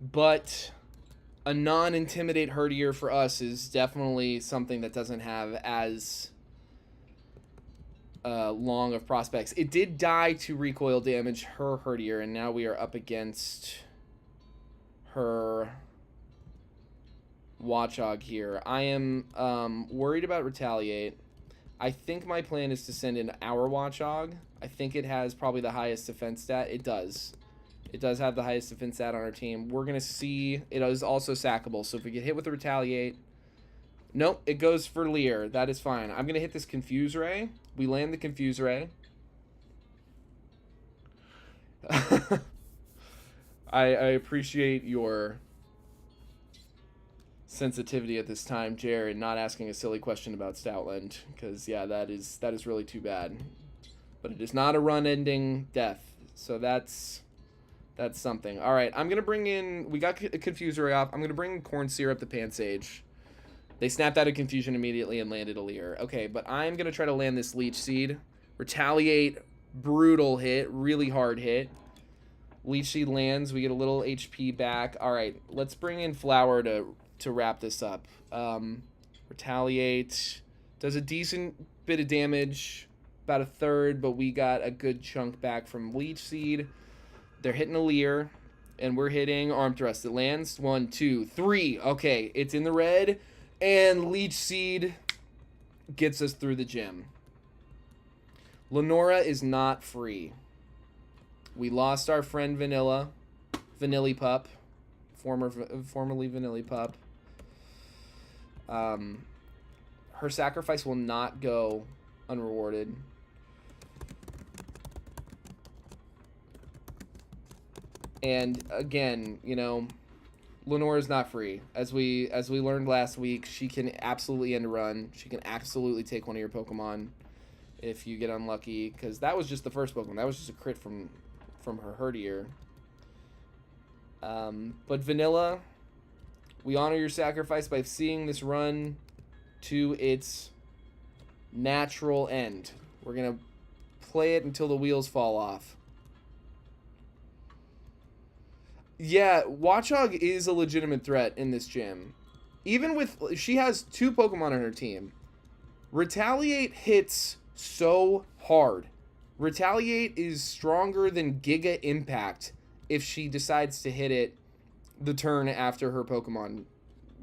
But a non-intimidate Herdier for us is definitely something that doesn't have as long of prospects. It did die to recoil damage her Herdier, and now we are up against her Watchog here. I am worried about Retaliate. I think my plan is to send in our Watchog. I think it has probably the highest defense stat. It does. It does have the highest defense stat on our team. We're going to see. It is also sackable. So if we get hit with the Retaliate. Nope, it goes for Leer. That is fine. I'm going to hit this Confuse Ray. We land the Confuse Ray. I appreciate your sensitivity at this time, Jared, not asking a silly question about Stoutland, because yeah, that is really too bad. But it is not a run-ending death, so that's something. All right, I'm gonna bring in. We got a Confusory off. I'm gonna bring in Corn Syrup the Pansage. They snapped out of confusion immediately and landed a Leer. Okay, but I'm gonna try to land this Leech Seed. Retaliate, brutal hit, really hard hit. Leech Seed lands. We get a little HP back. All right, let's bring in Flower to wrap this up. Retaliate does a decent bit of damage, about a third, but we got a good chunk back from Leech Seed. They're hitting a Leer, and we're hitting Arm Thrust. It lands. 1, 2, 3. Okay, it's in the red, and Leech Seed gets us through the gym. Lenora is not free. We lost our friend Vanilla, Vanillipup, formerly Vanillipup. Her sacrifice will not go unrewarded. And again, you know, Lenora's not free. As we learned last week, she can absolutely end a run. She can absolutely take one of your Pokemon if you get unlucky, because that was just the first Pokemon. That was just a crit from her Herdier. But Vanilla, we honor your sacrifice by seeing this run to its natural end. We're going to play it until the wheels fall off. Yeah, Watchog is a legitimate threat in this gym. Even with... She has 2 Pokemon on her team. Retaliate hits so hard. Retaliate is stronger than Giga Impact if she decides to hit it the turn after her Pokemon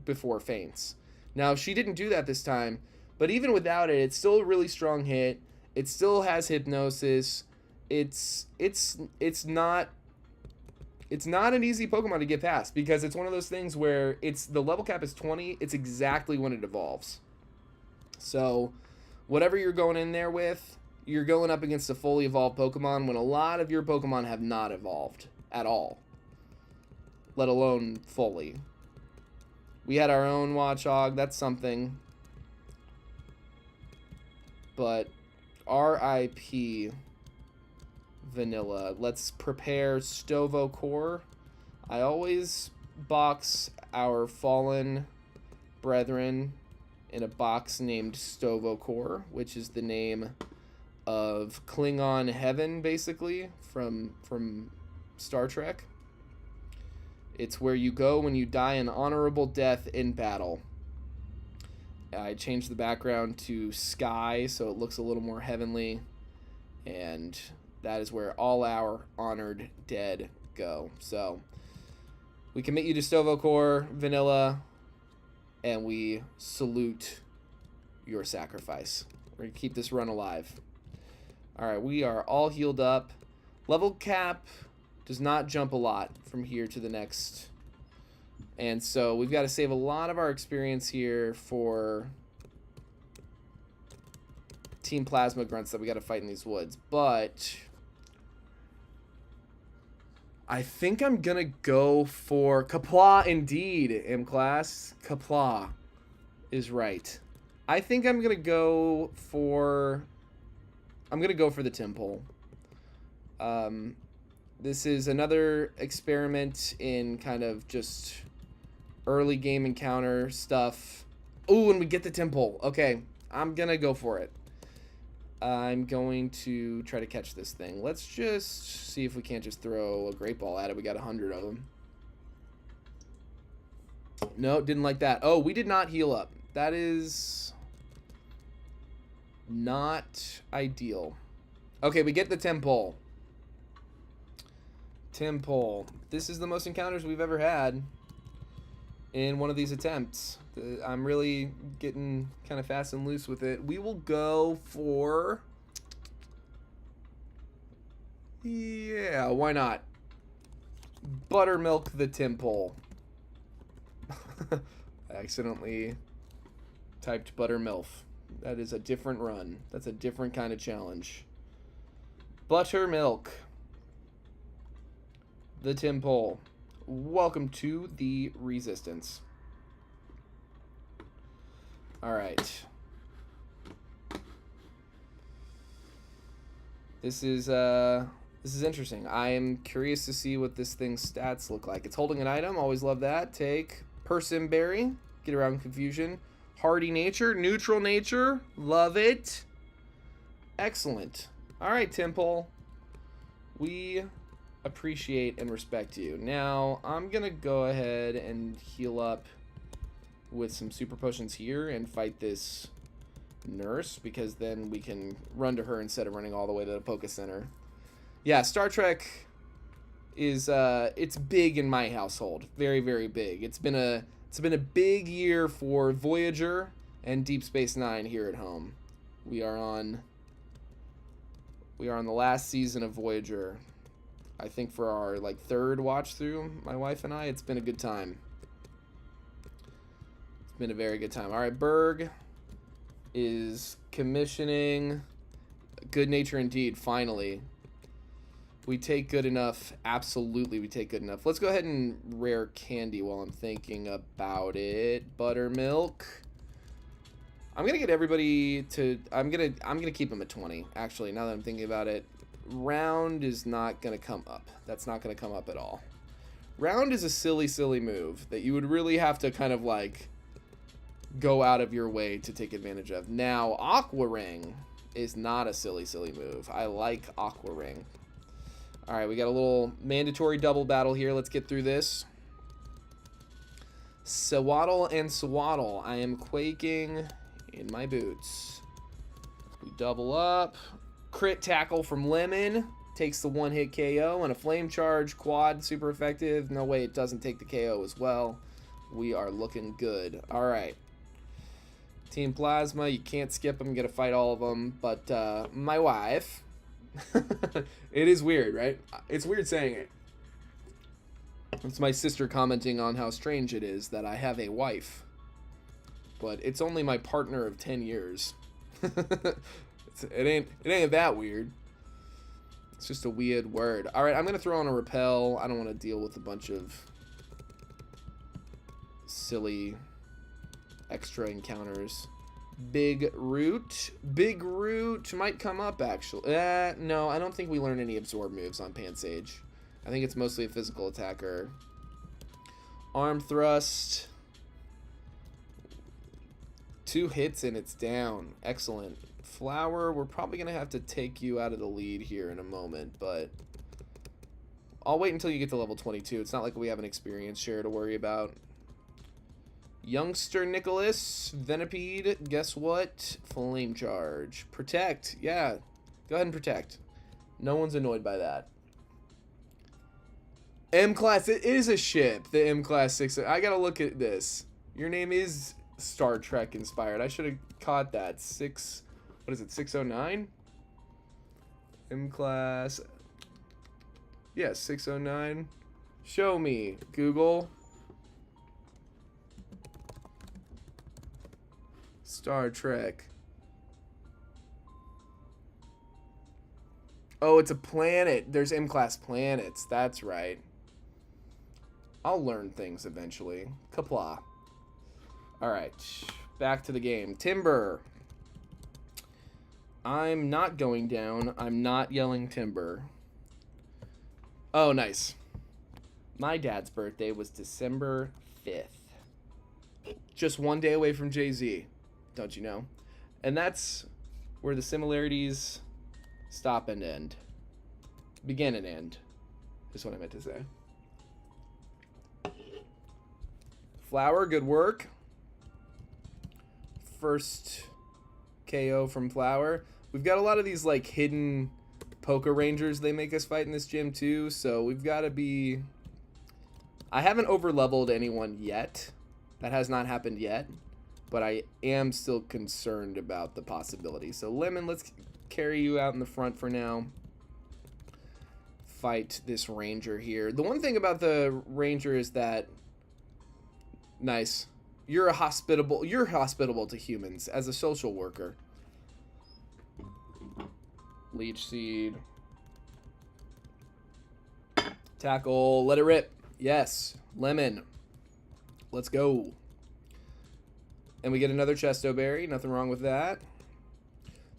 before faints. Now, she didn't do that this time, but even without it, it's still a really strong hit. It still has Hypnosis. It's not an easy Pokemon to get past, because it's one of those things where the level cap is 20. It's exactly when it evolves. So whatever you're going in there with, you're going up against a fully evolved Pokemon when a lot of your Pokemon have not evolved at all, let alone fully. We had our own Watchog. That's something. But RIP Vanilla. Let's prepare Stovocore. I always box our fallen brethren in a box named Stovocore, which is the name of Klingon heaven, basically, from Star Trek. It's where you go when you die an honorable death in battle. I changed the background to sky so it looks a little more heavenly, and that is where all our honored dead go. So we commit you to Stovocore, Vanilla, and we salute your sacrifice. We're going to keep this run alive. All right, we are all healed up. Level cap does not jump a lot from here to the next. And so we've got to save a lot of our experience here for Team Plasma Grunts that we got to fight in these woods. But I think I'm going to go for Kapla indeed, M-Class. Kapla is right. I think I'm going to go for... the Temple. This is another experiment in kind of just early game encounter stuff. Ooh, and we get the Temple. Okay, I'm going to go for it. I'm going to try to catch this thing. Let's just see if we can't just throw a Great Ball at it. We got 100 of them. No, didn't like that. Oh, we did not heal up. That is not ideal. Okay, we get the Temple. Temple. This is the most encounters we've ever had in one of these attempts. I'm really getting kind of fast and loose with it. We will go for... yeah, why not? Buttermilk the Temple. I accidentally typed Buttermilf. That is a different run. That's a different kind of challenge. Buttermilk. the Tim Pole. Welcome to the Resistance. All right. This is interesting. I am curious to see what this thing's stats look like. It's holding an item. Always love that. Take Person Berry. Get around confusion. Hardy nature. Neutral nature. Love it. Excellent. All right, Tim Pole. We appreciate and respect you. Now, I'm going to go ahead and heal up with some super potions here and fight this nurse, because then we can run to her instead of running all the way to the Poké Center. Yeah, Star Trek is it's big in my household. Very, very big. It's been a big year for Voyager and Deep Space Nine here at home. We are on the last season of Voyager. I think for our like third watch through, my wife and I. It's been a good time. It's been a very good time. All right, Berg is commissioning Good Nature Indeed. Finally, we take good enough. Absolutely, we take good enough. Let's go ahead and rare candy while I'm thinking about it. Buttermilk. I'm gonna get everybody to. I'm gonna keep them at 20. Actually, now that I'm thinking about it, round is not gonna come up. That's not gonna come up at all. Round is a silly, silly move that you would really have to kind of like go out of your way to take advantage of. Now, Aqua Ring is not a silly, silly move. I like Aqua Ring. All right, we got a little mandatory double battle here. Let's get through this. Swaddle and Swaddle. I am quaking in my boots. We double up. Crit tackle from Lemon. Takes the one-hit KO. And a Flame Charge quad. Super effective. No way it doesn't take the KO as well. We are looking good. All right. Team Plasma. You can't skip them. You got to fight all of them. But my wife... It is weird, right? It's weird saying it. It's my sister commenting on how strange it is that I have a wife. But it's only my partner of 10 years. It ain't that weird. It's just a weird word. All right, I'm going to throw on a repel. I don't want to deal with a bunch of silly extra encounters. Big Root. Big Root might come up, actually. No, I don't think we learn any absorb moves on Pansage. I think it's mostly a physical attacker. Arm Thrust. 2 hits and it's down. Excellent. Flower, we're probably going to have to take you out of the lead here in a moment, but I'll wait until you get to level 22. It's not like we have an experience share to worry about. Youngster Nicholas, Venipede, guess what? Flame Charge. Protect, yeah. Go ahead and protect. No one's annoyed by that. M-Class, it is a ship, the M-Class 6. I gotta look at this. Your name is Star Trek inspired. I should have caught that. What is it, 609? M-Class. Yeah, 609. Show me, Google. Star Trek. Oh, it's a planet. There's M-Class planets. That's right. I'll learn things eventually. Kapla. Alright. Back to the game. Timber. I'm not going down. I'm not yelling timber. Oh, nice. My dad's birthday was December 5th. Just one day away from Jay-Z. Don't you know? And that's where the similarities stop and end. Begin and end is what I meant to say. Flower, good work. First KO from Flower. We've got a lot of these like hidden Poké Rangers they make us fight in this gym too, so we've got to be... I haven't over-leveled anyone yet. That has not happened yet. But I am still concerned about the possibility. So, Lemon, let's carry you out in the front for now. Fight this Ranger here. The one thing about the Ranger is that... Nice. You're hospitable to humans as a social worker. Leech Seed. Tackle. Let it rip. Yes. Lemon. Let's go. And we get another Chesto Berry. Nothing wrong with that.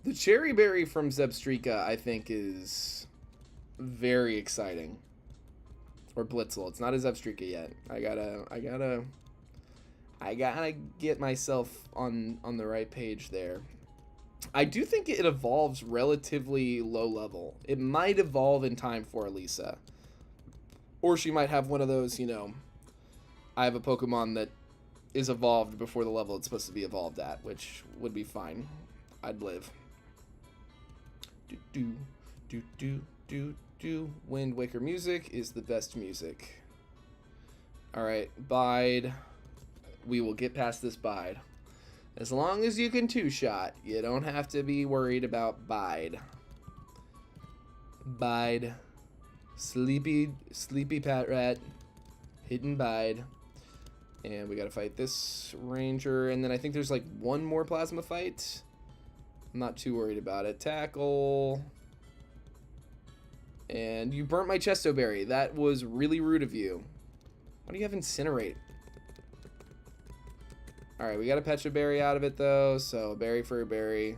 The Cherry Berry from Zebstrika, I think, is very exciting. Or Blitzel. It's not a Zebstrika yet. I gotta get myself on the right page there. I do think it evolves relatively low level. It might evolve in time for Elisa. Or she might have one of those, you know, I have a Pokemon that is evolved before the level it's supposed to be evolved at, which would be fine. I'd live. Wind Waker music is the best music. Alright, Bide. We will get past this Bide. As long as you can two-shot, you don't have to be worried about Bide. Bide. Sleepy Pat Rat. Hidden Bide. And we gotta fight this Ranger. And then I think there's like one more Plasma fight. I'm not too worried about it. Tackle. And you burnt my Chesto Berry. That was really rude of you. Why do you have Incinerate? Alright, we got a Pecha Berry out of it, though. So, berry for a berry.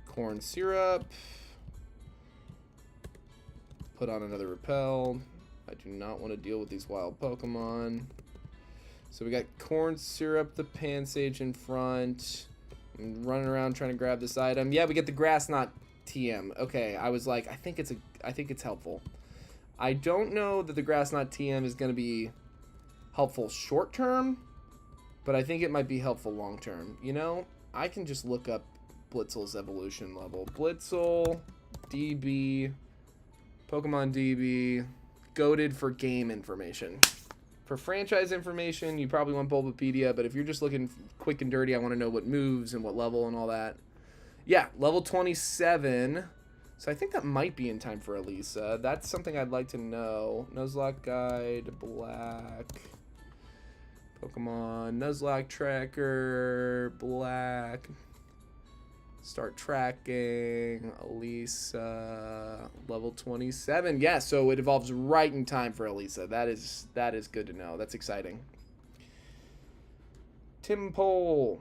Corn syrup. Put on another repel. I do not want to deal with these wild Pokemon. So we got corn syrup, the Pansage in front. I'm running around trying to grab this item. Yeah, we get the grass knot TM. Okay, I was like, I think it's helpful. I don't know that the grass knot TM is going to be helpful short term, but I think it might be helpful long term. You know, I can just look up Blitzel's evolution level. Blitzel, DB, Pokemon DB, goated for game information. For franchise information, you probably want Bulbapedia, but if you're just looking quick and dirty, I want to know what moves and what level and all that. Yeah, level 27. So I think that might be in time for Elisa. That's something I'd like to know. Nuzlocke guide, black. Pokemon, Nuzlocke tracker, black. Start tracking, Elisa, level 27. Yeah, so it evolves right in time for Elisa. That is good to know. That's exciting. Timpole.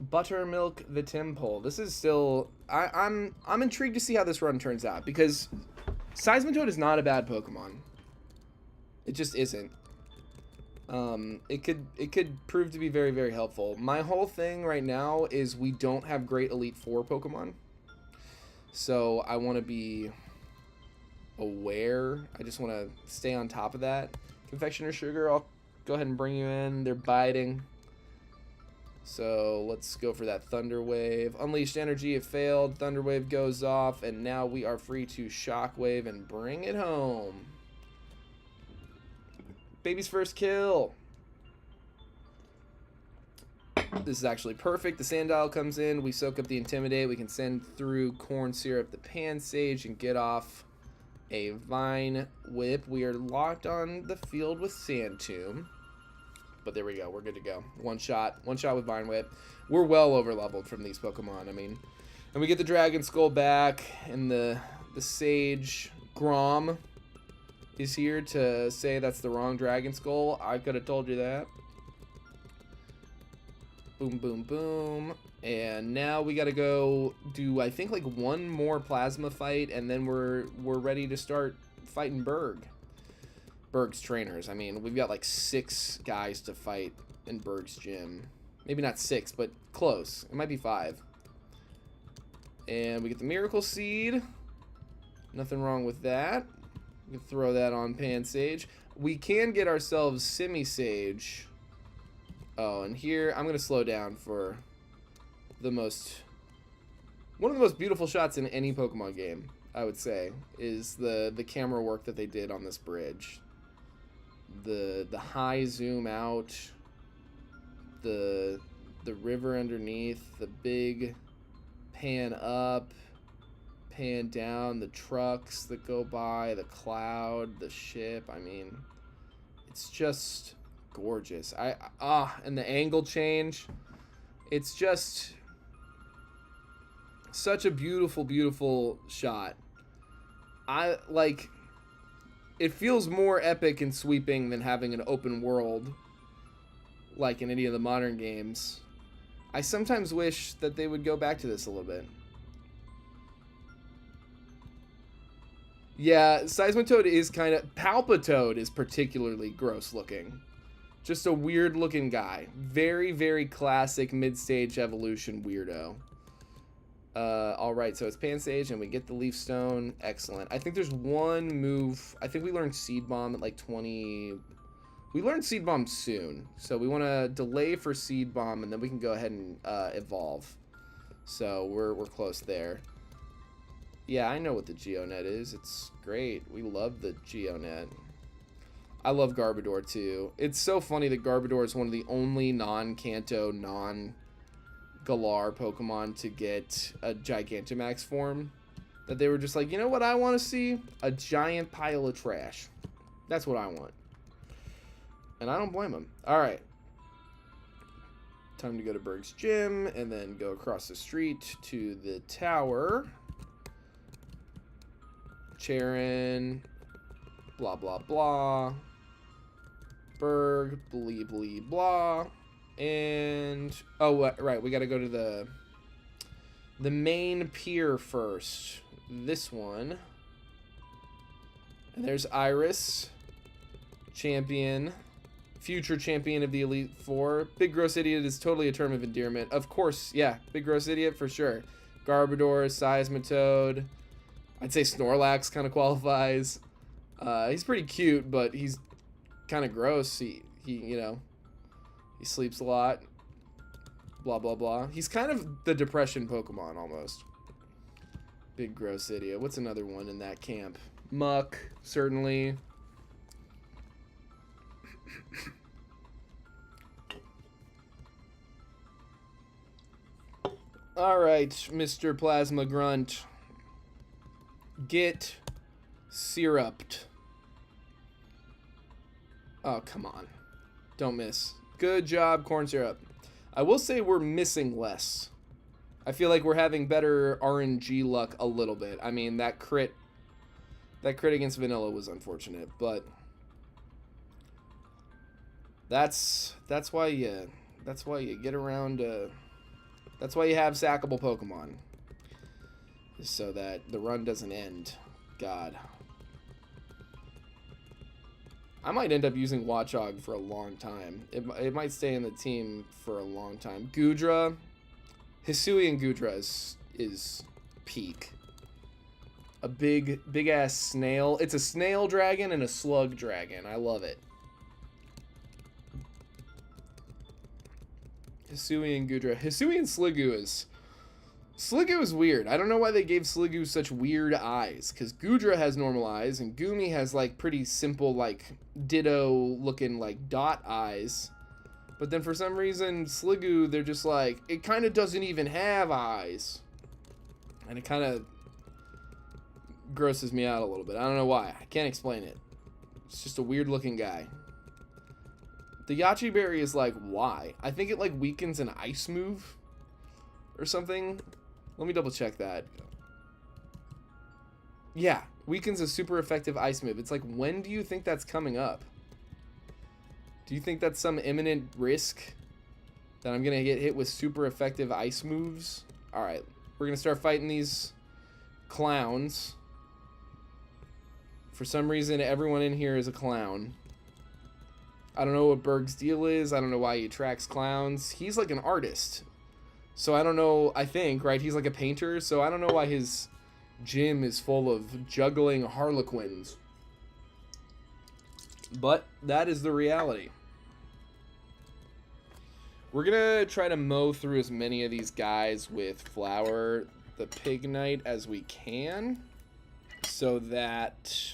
Buttermilk the Timpole. This is still... I'm intrigued to see how this run turns out, because Seismitoad is not a bad Pokemon. It just isn't. It could prove to be very, very helpful. My whole thing right now is we don't have great Elite Four Pokemon. So I want to be aware. I just want to stay on top of that. Confectioner Sugar, I'll go ahead and bring you in. They're biting. So let's go for that Thunder Wave. Unleashed Energy, it failed. Thunder Wave goes off, and now we are free to Shockwave and bring it home. Baby's first kill. This is actually perfect. The Sandile comes in. We soak up the Intimidate. We can send through Corn Syrup the Pansage and get off a Vine Whip. We are locked on the field with Sand Tomb. But there we go. We're good to go. One shot with Vine Whip. We're well over leveled from these Pokemon. I mean, and we get the Dragon Skull back, and the Sage Grom is here to say that's the wrong Dragon Skull. I could have told you that. Boom, boom, boom. And now we gotta go do, I think, like one more Plasma fight, and then we're ready to start fighting Berg's trainers. I mean, we've got like 6 guys to fight in Berg's gym. Maybe not 6, but close. It might be 5. And we get the Miracle Seed. Nothing wrong with that. We can throw that on Pansage. We can get ourselves Simisage. Oh, and here I'm gonna slow down for one of the most beautiful shots in any Pokemon game, I would say, is the camera work that they did on this bridge. The high zoom out, the river underneath, the big pan up, pan down, the trucks that go by, the cloud, the ship. I mean, it's just gorgeous. And the angle change. It's just such a beautiful, beautiful shot. It feels more epic and sweeping than having an open world like in any of the modern games. I sometimes wish that they would go back to this a little bit. Yeah, Seismitoad is kind of... Palpitoad is particularly gross looking. Just a weird looking guy. Very, very classic mid-stage evolution weirdo. Alright, so it's Pan Stage and we get the Leaf Stone. Excellent. I think there's one move. I think we learned Seed Bomb at like 20... We learned Seed Bomb soon. So we want to delay for Seed Bomb and then we can go ahead and evolve. So we're close there. Yeah, I know what the Geonet is. It's great. We love the Geonet. I love Garbodor too. It's so funny that Garbodor is one of the only non-Kanto, non-Galar Pokemon to get a Gigantamax form. That they were just like, you know what I want to see? A giant pile of trash. That's what I want. And I don't blame them. Alright. Time to go to Berg's Gym and then go across the street to the tower. Charon, blah, blah, blah. Berg, blee, blee, blah. And, oh, right, we got to go to the main pier first. This one. And there's Iris, champion, future champion of the Elite Four. Big Gross Idiot is totally a term of endearment. Of course, yeah, Big Gross Idiot for sure. Garbodor, Seismitoad. I'd say Snorlax kind of qualifies. He's pretty cute, but he's kind of gross. He you know, he sleeps a lot. Blah, blah, blah. He's kind of the depression Pokemon almost. Big Gross Idiot. What's another one in that camp? Muck, certainly. All right, Mr. Plasma Grunt. Get syruped. Oh, come on. Don't miss. Good job, Corn Syrup. I will say we're missing less. I feel like we're having better RNG luck a little bit. I mean, that crit against Vanilla was unfortunate, but that's why you get around. That's why you have sackable Pokemon. So that the run doesn't end. God. I might end up using Watchog for a long time. It might stay in the team for a long time. Goodra. Hisuian Goodra is peak. A big ass snail. It's a snail dragon and a slug dragon. I love it. Hisuian Goodra. Hisuian Sliggoo is weird. I don't know why they gave Sliggoo such weird eyes. Because Goodra has normal eyes. And Goomy has like pretty simple like ditto looking like dot eyes. But then for some reason Sliggoo, they're just like, it kind of doesn't even have eyes. And it kind of grosses me out a little bit. I don't know why. I can't explain it. It's just a weird looking guy. The Yachi Berry is like, why? I think it like weakens an ice move or something. Let me double check that. Yeah, weakens a super effective ice move. It's like, when do you think that's coming up? Do you think that's some imminent risk that I'm going to get hit with super effective ice moves? Alright, we're going to start fighting these clowns. For some reason, everyone in here is a clown. I don't know what Berg's deal is. I don't know why he attracts clowns. He's like an artist. So I don't know, I think, right? He's like a painter. So I don't know why his gym is full of juggling harlequins. But that is the reality. We're going to try to mow through as many of these guys with Flower the Pignite as we can. So that...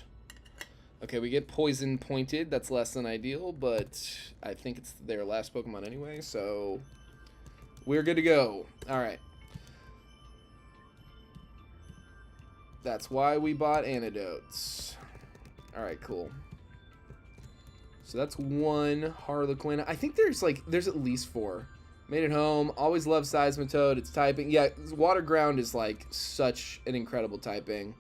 Okay, we get Poison Pointed. That's less than ideal, but I think it's their last Pokemon anyway, so we're good to go. Alright. That's why we bought antidotes. Alright, cool. So that's 1 Harlequin. I think there's at least 4. Made it home. Always love Seismitoad. It's typing. Yeah, Water Ground is like such an incredible typing.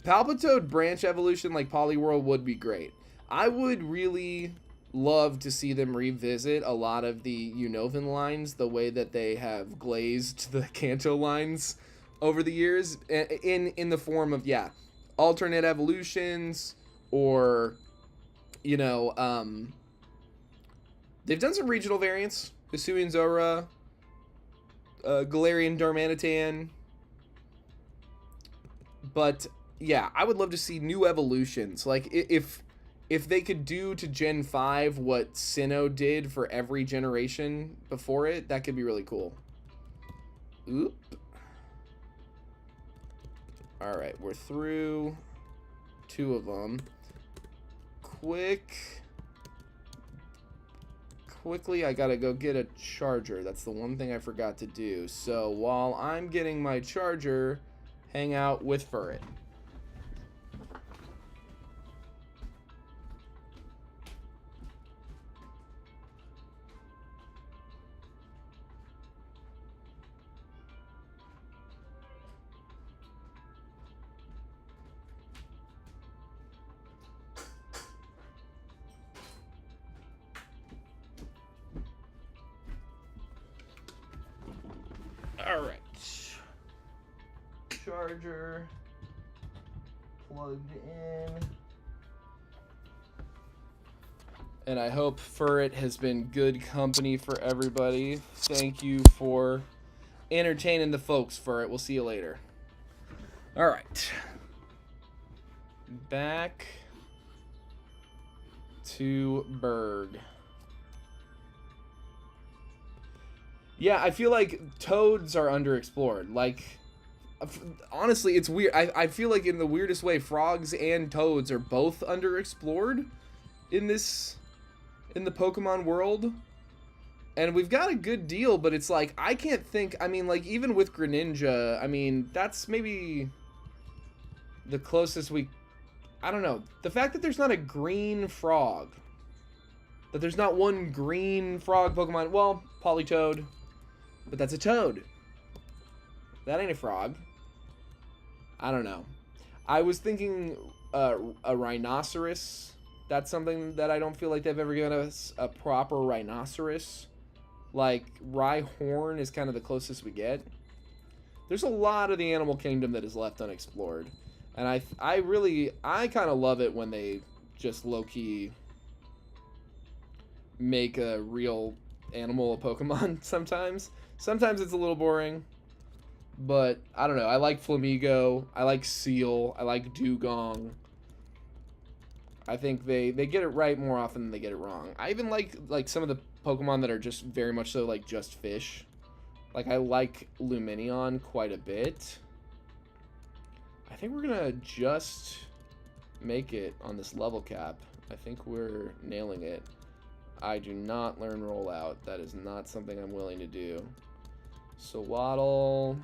Palpitoad branch evolution like Poliwhirl would be great. I would really love to see them revisit a lot of the Unova lines, the way that they have glazed the Kanto lines over the years, in the form of, yeah, alternate evolutions, or, you know, they've done some regional variants. Hisuian Zora, Galarian Darmanitan. But, yeah, I would love to see new evolutions. Like, if they could do to Gen 5 what Sinnoh did for every generation before it, that could be really cool. Oop. Alright, we're through 2 of them. Quickly, I gotta go get a charger. That's the one thing I forgot to do. So, while I'm getting my charger, hang out with Furret. Alright. Charger plugged in. And I hope Furret has been good company for everybody. Thank you for entertaining the folks, Furret. We'll see you later. Alright. Back to Berg. Yeah, I feel like toads are underexplored. Like, honestly, it's weird. I feel like in the weirdest way, frogs and toads are both underexplored in the Pokemon world. And we've got a good deal, but it's like, I can't think, I mean, like, even with Greninja, I mean, that's maybe the closest I don't know. The fact that there's not a green frog, that there's not one green frog Pokemon, well, Politoed. But that's a toad. That ain't a frog. I don't know. I was thinking a rhinoceros. That's something that I don't feel like they've ever given us a proper rhinoceros. Like, Rhyhorn is kind of the closest we get. There's a lot of the animal kingdom that is left unexplored. And I kind of love it when they just low-key make a real animal a Pokemon sometimes. Sometimes it's a little boring, but I don't know. I like Flamigo. I like Seal. I like Dugong. I think they get it right more often than they get it wrong. I even like some of the Pokemon that are just very much so like just fish. Like, I like Lumineon quite a bit. I think we're gonna just make it on this level cap. I think we're nailing it. I do not learn rollout. That is not something I'm willing to do. So Waddle.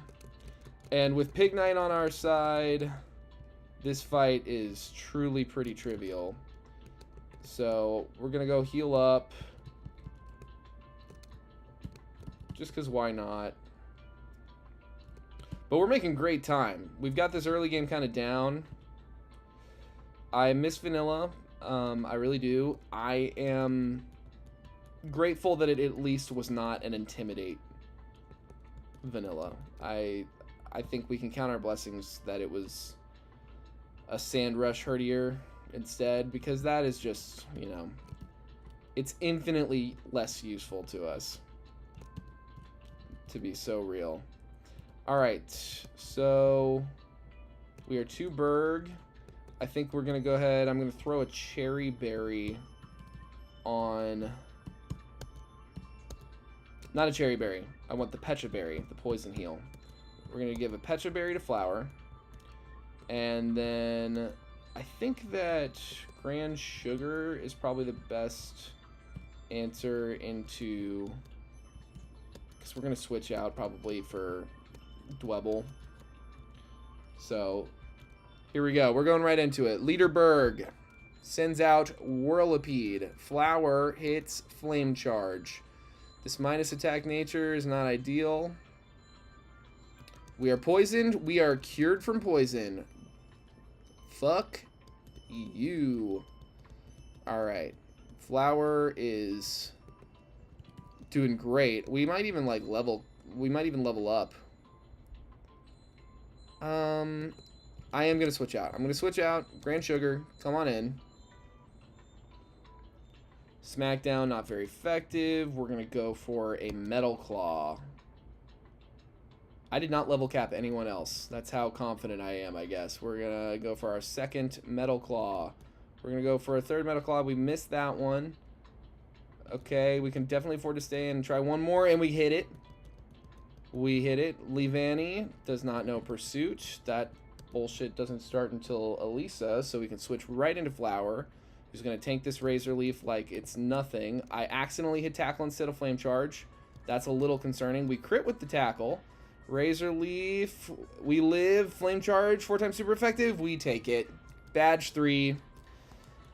And with Pignite on our side, this fight is truly pretty trivial. So we're going to go heal up. Just because why not? But we're making great time. We've got this early game kind of down. I miss Vanilla. I really do. I am grateful that it at least was not an Intimidate Vanilla. I think we can count our blessings that it was a Sand Rush Herdier instead, because that is just, you know, it's infinitely less useful to us, to be so real. Alright, so we are 2 Berg. I think we're going to go ahead. I'm going to throw a Cherry Berry on... Not a Cherry Berry. I want the Pecha Berry, the Poison Heal. We're going to give a Pecha Berry to Flower. And then I think that Grand Sugar is probably the best answer into... Because we're going to switch out probably for Dwebble. So, here we go. We're going right into it. Leader Berg. Sends out Whirlipede. Flower hits Flame Charge. This minus attack nature is not ideal. We are poisoned. We are cured from poison. Fuck you. Alright. Flower is doing great. We might even like level. We might even level up. I am going to switch out. I'm going to switch out. Grand Sugar, come on in. Smackdown, not very effective. We're going to go for a Metal Claw. I did not level cap anyone else. That's how confident I am, I guess. We're going to go for our second Metal Claw. We're going to go for a third Metal Claw. We missed that one. Okay, we can definitely afford to stay and try one more, and we hit it. We hit it. Leavanny does not know Pursuit. That bullshit doesn't start until Elisa, so we can switch right into Flower, who's going to tank this Razor Leaf like it's nothing. I accidentally hit Tackle instead of Flame Charge. That's a little concerning. We crit with the Tackle. Razor Leaf, we live. Flame Charge, 4 times super effective. We take it. Badge 3.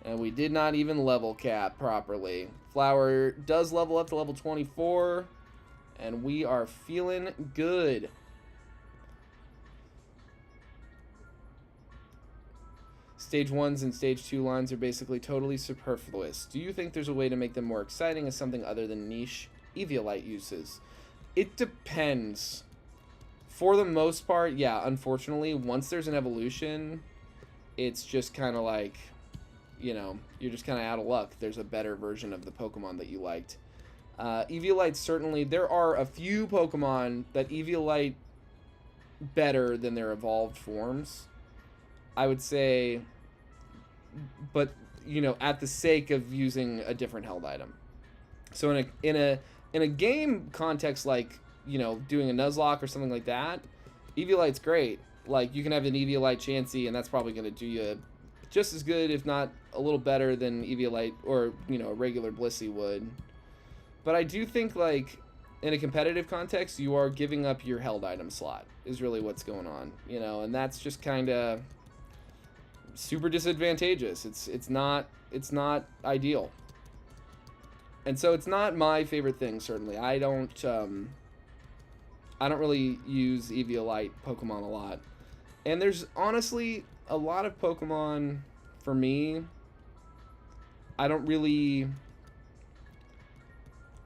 And we did not even level cap properly. Flower does level up to level 24. And we are feeling good. Stage 1s and Stage 2 lines are basically totally superfluous. Do you think there's a way to make them more exciting as something other than niche Eviolite uses? It depends. For the most part, yeah, unfortunately, once there's an evolution, it's just kind of like, you know, you're just kind of out of luck. There's a better version of the Pokemon that you liked. Eviolite, certainly, there are a few Pokemon that Eviolite better than their evolved forms, I would say, but, you know, at the sake of using a different held item. So in a game context, like, you know, doing a Nuzlocke or something like that, Eviolite's great. Like, you can have an Eviolite Chansey, and that's probably going to do you just as good, if not a little better than Eviolite or, you know, a regular Blissey would. But I do think, like, in a competitive context, you are giving up your held item slot, is really what's going on, you know, and that's just kind of super disadvantageous. It's not ideal. And so it's not my favorite thing, certainly. I don't really use Eviolite Pokemon a lot. And there's honestly a lot of Pokemon, for me, I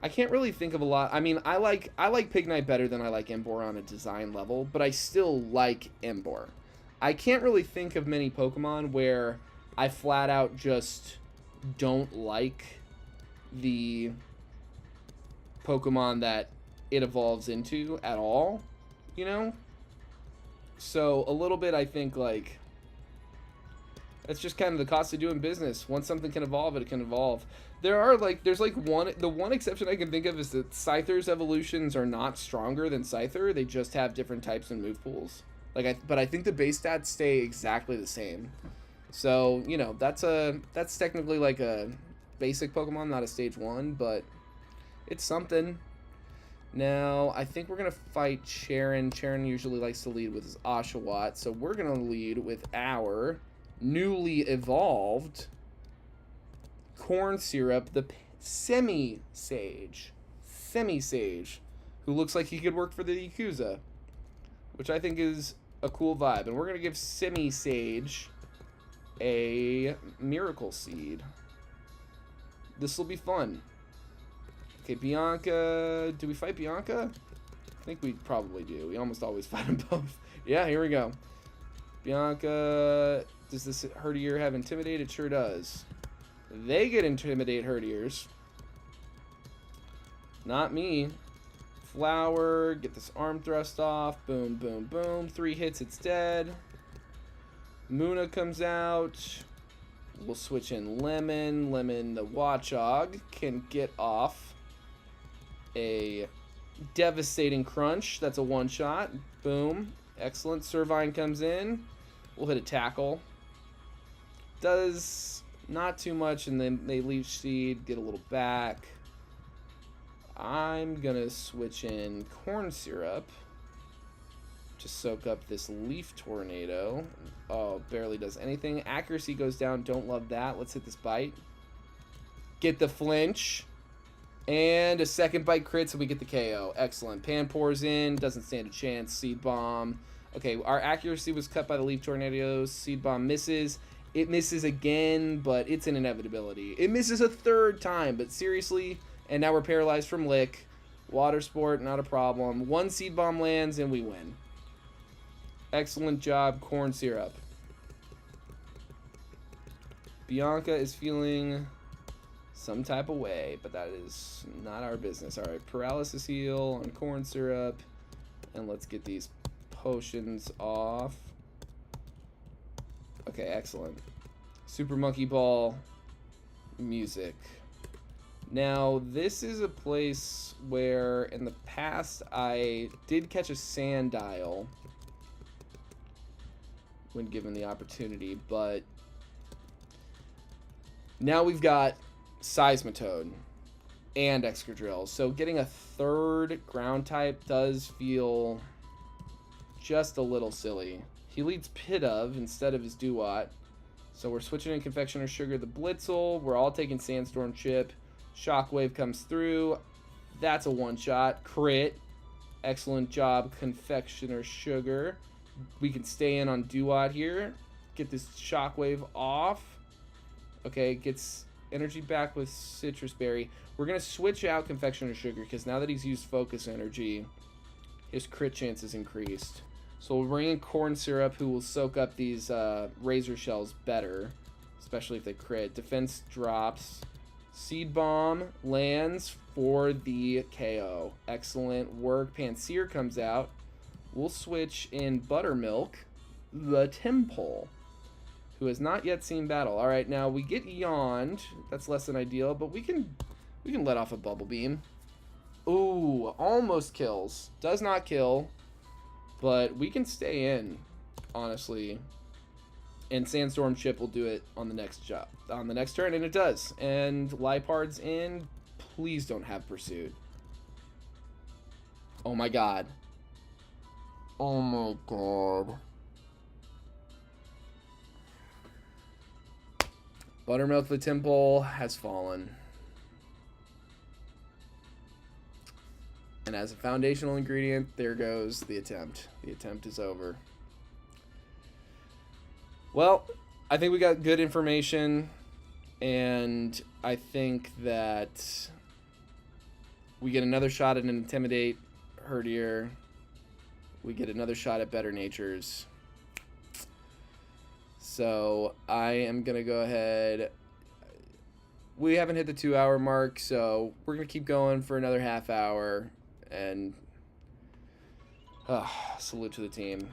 can't really think of a lot. I mean, I like Pignite better than I like Emboar on a design level, but I still like Emboar. I can't really think of many Pokemon where I flat out just don't like the Pokemon that it evolves into at all, you know? So a little bit, I think, like, that's just kind of the cost of doing business. Once something can evolve, it can evolve. There's the one exception I can think of is that Scyther's evolutions are not stronger than Scyther. They just have different types and move pools. But I think the base stats stay exactly the same. So, you know, that's technically like a basic Pokemon, not a stage 1, but it's something. Now, I think we're going to fight Charon. Charon usually likes to lead with his Oshawott, so we're going to lead with our newly evolved Corn Syrup, the Semi-Sage, who looks like he could work for the Yakuza, which I think is a cool vibe. And we're going to give Semi-Sage a Miracle Seed. This will be fun. Okay, Bianca. Do we fight Bianca? I think we probably do. We almost always fight them both. Yeah, here we go. Bianca. Does this Herdier have Intimidate? It sure does. They get Intimidate Herdiers. Not me. Flower. Get this arm thrust off. Boom, boom, boom. 3 hits, it's dead. Muna comes out. We'll switch in Lemon. Lemon, the Watchog, can get off a devastating crunch. That's a one-shot. Boom. Excellent. Servine comes in. We'll hit a Tackle. Does not too much, and then they Leech Seed, get a little back. I'm going to switch in Corn Syrup Just soak up this leaf tornado. Oh, barely does anything. Accuracy goes down. Don't love that. Let's hit this bite. Get the flinch. And a second bite crits, and we get the KO. Excellent. Pan pours in. Doesn't stand a chance. Seed bomb. Okay, our accuracy was cut by the leaf tornadoes. Seed bomb misses. It misses again, but it's an inevitability. It misses a third time, but seriously. And now we're paralyzed from lick. Water sport, not a problem. One seed bomb lands, and we win. Excellent job, corn syrup. Bianca is feeling some type of way, but that is not our business. All right, paralysis heal on corn syrup. And let's get these potions off. Okay, excellent. Super Monkey Ball music. Now, this is a place where in the past I did catch a Sandile when given the opportunity, but now we've got Seismitoad and Excadrill, so getting a third ground type does feel just a little silly. He leads Pidove instead of his Duat, so we're switching in Confectioner Sugar the Blitzel. We're all taking Sandstorm Chip. Shockwave comes through. That's a one-shot. Crit. Excellent job, Confectioner Sugar. We can stay in on Duat here. Get this Shockwave off. Okay, gets energy back with Citrus Berry. We're going to switch out Confectioner Sugar because now that he's used Focus Energy, his crit chance is increased. So we'll bring in Corn Syrup, who will soak up these Razor Shells better, especially if they crit. Defense drops. Seed Bomb lands for the KO. Excellent work. Pansear comes out. We'll switch in Buttermilk, the Temple, who has not yet seen battle. All right, now we get Yawned. That's less than ideal, but we can let off a Bubble Beam. Ooh, almost kills. Does not kill, but we can stay in, honestly. And Sandstorm Chip will do it on the next turn, and it does. And Lipard's in. Please don't have Pursuit. Oh my god. Oh my god. Buttermilk the Temple has fallen. And as a foundational ingredient, there goes the attempt. The attempt is over. Well, I think we got good information, and I think that we get another shot at an Intimidate Herdier. We get another shot at Better Natures. So I am going to go ahead. We haven't hit the 2-hour mark, so we're going to keep going for another half hour. And salute to the team.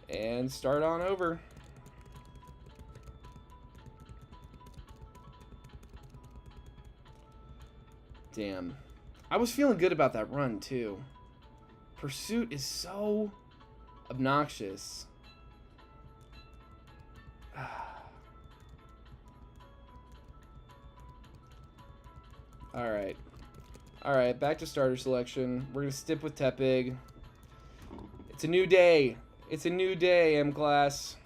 And start on over. Damn. I was feeling good about that run, too. Pursuit is so obnoxious. Alright. Alright, back to starter selection. We're going to stick with Tepig. It's a new day. It's a new day, M-Class.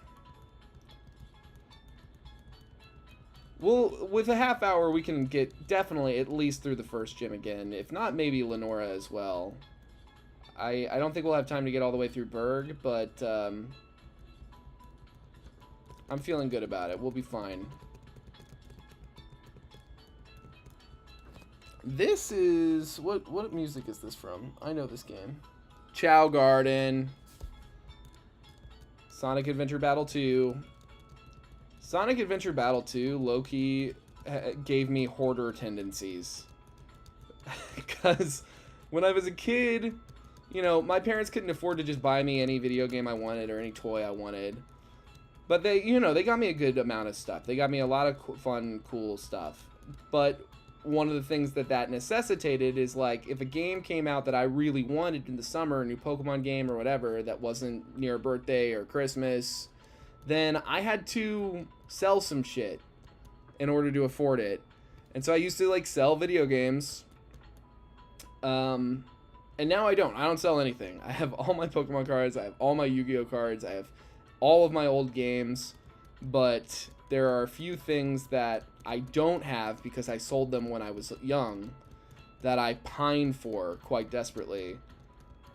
Well, with a half hour, we can get definitely at least through the first gym again. If not, maybe Lenora as well. I don't think we'll have time to get all the way through Berg, but I'm feeling good about it. We'll be fine. This is... What music is this from? I know this game. Chow Garden. Sonic Adventure Battle 2. Sonic Adventure Battle 2, low-key, gave me hoarder tendencies. Because when I was a kid, you know, my parents couldn't afford to just buy me any video game I wanted or any toy I wanted. But they, you know, they got me a good amount of stuff. They got me a lot of fun, cool stuff. But one of the things that necessitated is, like, if a game came out that I really wanted in the summer, a new Pokemon game or whatever, that wasn't near a birthday or Christmas, then I had to sell some shit in order to afford it. And so I used to, like, sell video games. And And now I don't sell anything. I have all my Pokemon cards, I have all my Yu-Gi-Oh cards, I have all of my old games, but there are a few things that I don't have because I sold them when I was young that I pine for quite desperately.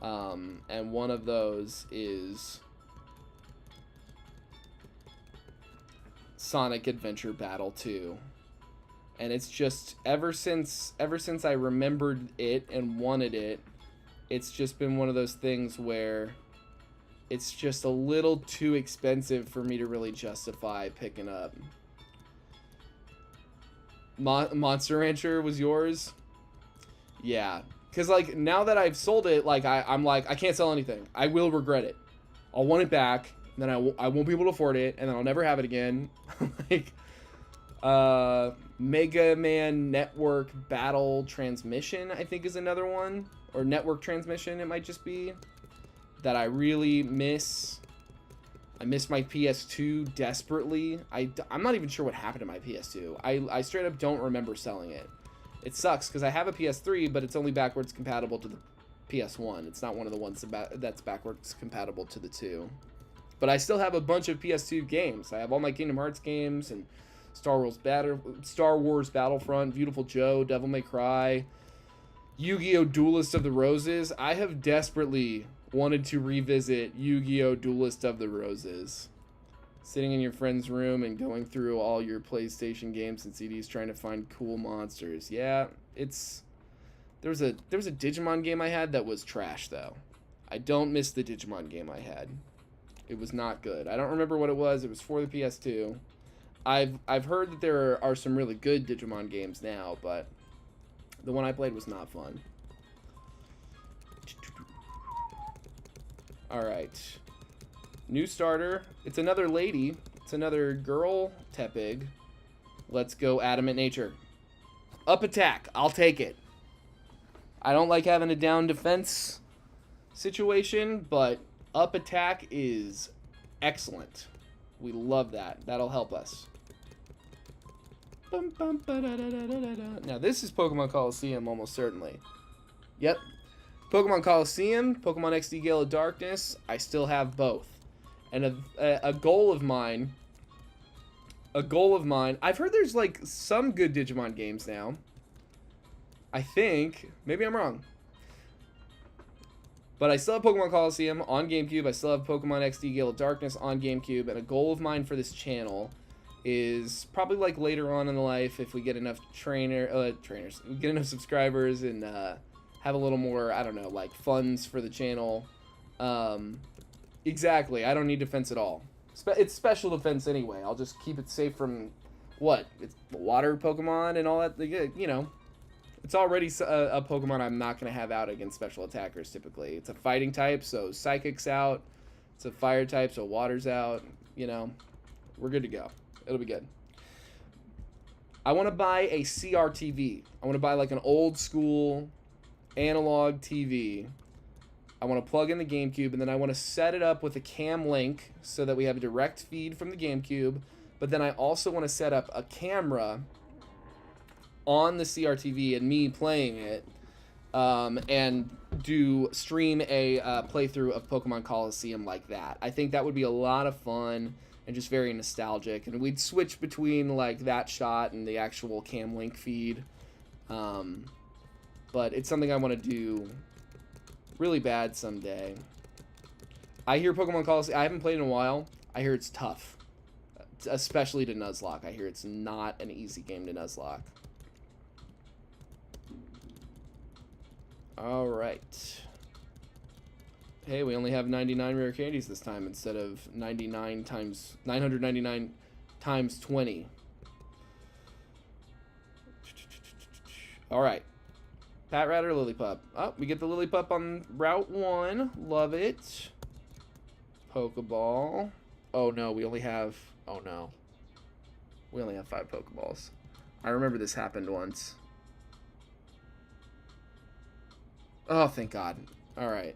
And one of those is Sonic Adventure Battle 2. And it's just ever since I remembered it and wanted it, it's just been one of those things where it's just a little too expensive for me to really justify picking up. Monster Rancher was yours? Yeah. Because, like, now that I've sold it, like, I'm like, I can't sell anything. I will regret it. I'll want it back, and then I won't be able to afford it, and then I'll never have it again. Like, Mega Man Network Battle Transmission, I think, is another one. Or Network Transmission, it might just be. That I really miss. I miss my PS2 desperately. I'm not even sure what happened to my PS2. I straight up don't remember selling it. It sucks because I have a PS3, but it's only backwards compatible to the PS1. It's not one of the ones that's backwards compatible to the 2. But I still have a bunch of PS2 games. I have all my Kingdom Hearts games and Star Wars Battlefront, Beautiful Joe, Devil May Cry, Yu-Gi-Oh! Duelist of the Roses. I have desperately wanted to revisit Yu-Gi-Oh! Duelist of the Roses. Sitting in your friend's room and going through all your PlayStation games and CDs trying to find cool monsters. Yeah, there was a Digimon game I had that was trash though. I don't miss the Digimon game I had. It was not good. I don't remember what it was. It was for the PS2. I've heard that there are some really good Digimon games now, but the one I played was not fun. All right. New starter. It's another lady. It's another girl Tepig. Let's go Adamant Nature. Up attack. I'll take it. I don't like having a down defense situation, but up attack is excellent. We love that. That'll help us. Now this is Pokemon Coliseum almost certainly. Yep. Pokemon Coliseum, Pokemon XD Gale of Darkness. I still have both. And a goal of mine, I've heard there's like some good Digimon games now. I think, maybe I'm wrong. But I still have Pokemon Coliseum on GameCube. I still have Pokemon XD Gale of Darkness on GameCube. And a goal of mine for this channel is probably like later on in life, if we get enough we get enough subscribers and have a little more, I don't know, like funds for the channel. Exactly. I don't need defense at all. It's special defense anyway. I'll just keep it safe from what? It's water Pokemon and all that. You know, it's already a Pokemon I'm not going to have out against special attackers typically. It's a fighting type, so Psychic's out. It's a fire type, so Water's out. You know, we're good to go. It'll be good. I want to buy a CRTV. I want to buy like an old school analog TV. I want to plug in the GameCube, and then I want to set it up with a cam link so that we have a direct feed from the GameCube. But then I also want to set up a camera on the CRTV and me playing it, and stream a playthrough of Pokemon Coliseum like that. I think that would be a lot of fun and just very nostalgic. And we'd switch between like that shot and the actual cam link feed. But it's something I want to do really bad someday. I hear Pokemon Coliseum, I haven't played in a while. I hear it's tough, especially to Nuzlocke. I hear it's not an easy game to Nuzlocke. All right. Hey, we only have 99 rare candies this time instead of 999 times 20. All right. Pat Rat or Lillipup? Oh, we get the Lillipup on Route 1. Love it. Pokeball. Oh, no, we only have... Oh, no. We only have 5 Pokeballs. I remember this happened once. Oh, thank God. All right.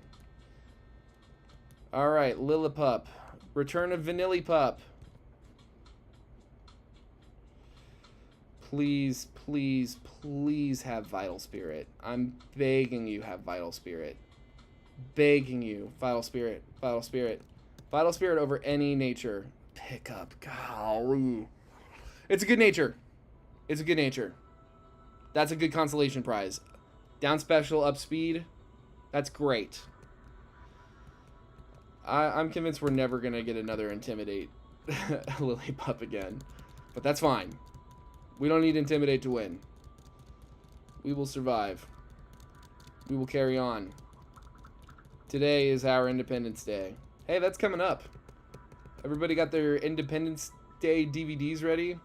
All right, Lillipup. Return of Vanillipup. Please, please, please have Vital Spirit. I'm begging you, have Vital Spirit. Begging you. Vital Spirit. Vital Spirit. Vital Spirit over any nature. Pick up. Golly. It's a good nature. It's a good nature. That's a good consolation prize. Down special, up speed. That's great. I'm convinced we're never going to get another Intimidate Lillipup again. But that's fine. We don't need Intimidate to win. We will survive. We will carry on. Today is our Independence Day. Hey, that's coming up. Everybody got their Independence Day DVDs ready?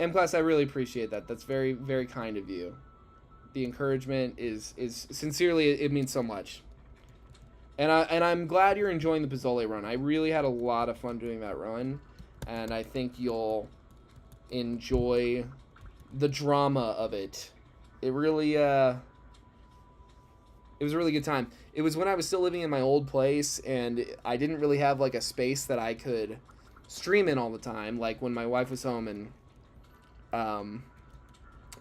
M-Class, I really appreciate that. That's very, very kind of you. The encouragement is sincerely, it means so much. And I'm glad you're enjoying the Pozzole run. I really had a lot of fun doing that run. And I think you'll enjoy the drama of it. It really, it was a really good time. It was when I was still living in my old place, and I didn't really have, like, a space that I could stream in all the time. Like, when my wife was home, and,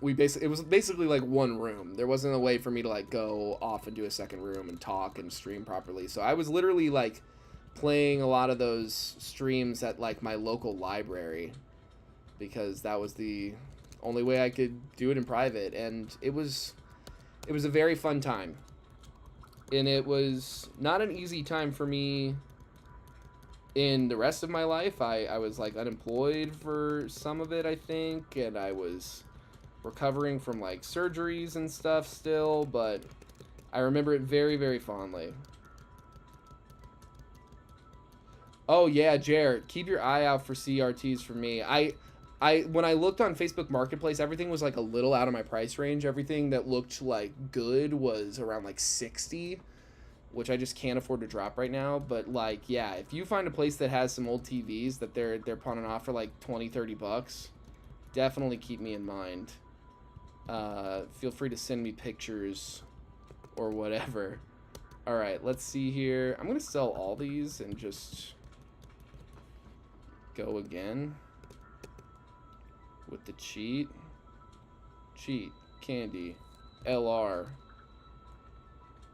it was basically, like, one room. There wasn't a way for me to, like, go off and do a second room and talk and stream properly. So I was literally, like, playing a lot of those streams at, like, my local library, because that was the only way I could do it in private. And it was a very fun time. And it was not an easy time for me in the rest of my life. I was, like, unemployed for some of it, I think, and I was recovering from, like, surgeries and stuff still, but I remember it very, very fondly. Oh yeah, Jared, keep your eye out for CRTs for me. When I looked on Facebook Marketplace, everything was, like, a little out of my price range. Everything that looked, like, good was around, like, 60, which I just can't afford to drop right now. But, like, yeah, if you find a place that has some old TVs that they're pawning off for, like, 20, 30 bucks, definitely keep me in mind. Feel free to send me pictures or whatever. All right, let's see here. I'm going to sell all these and just go again. With the cheat, candy, LR,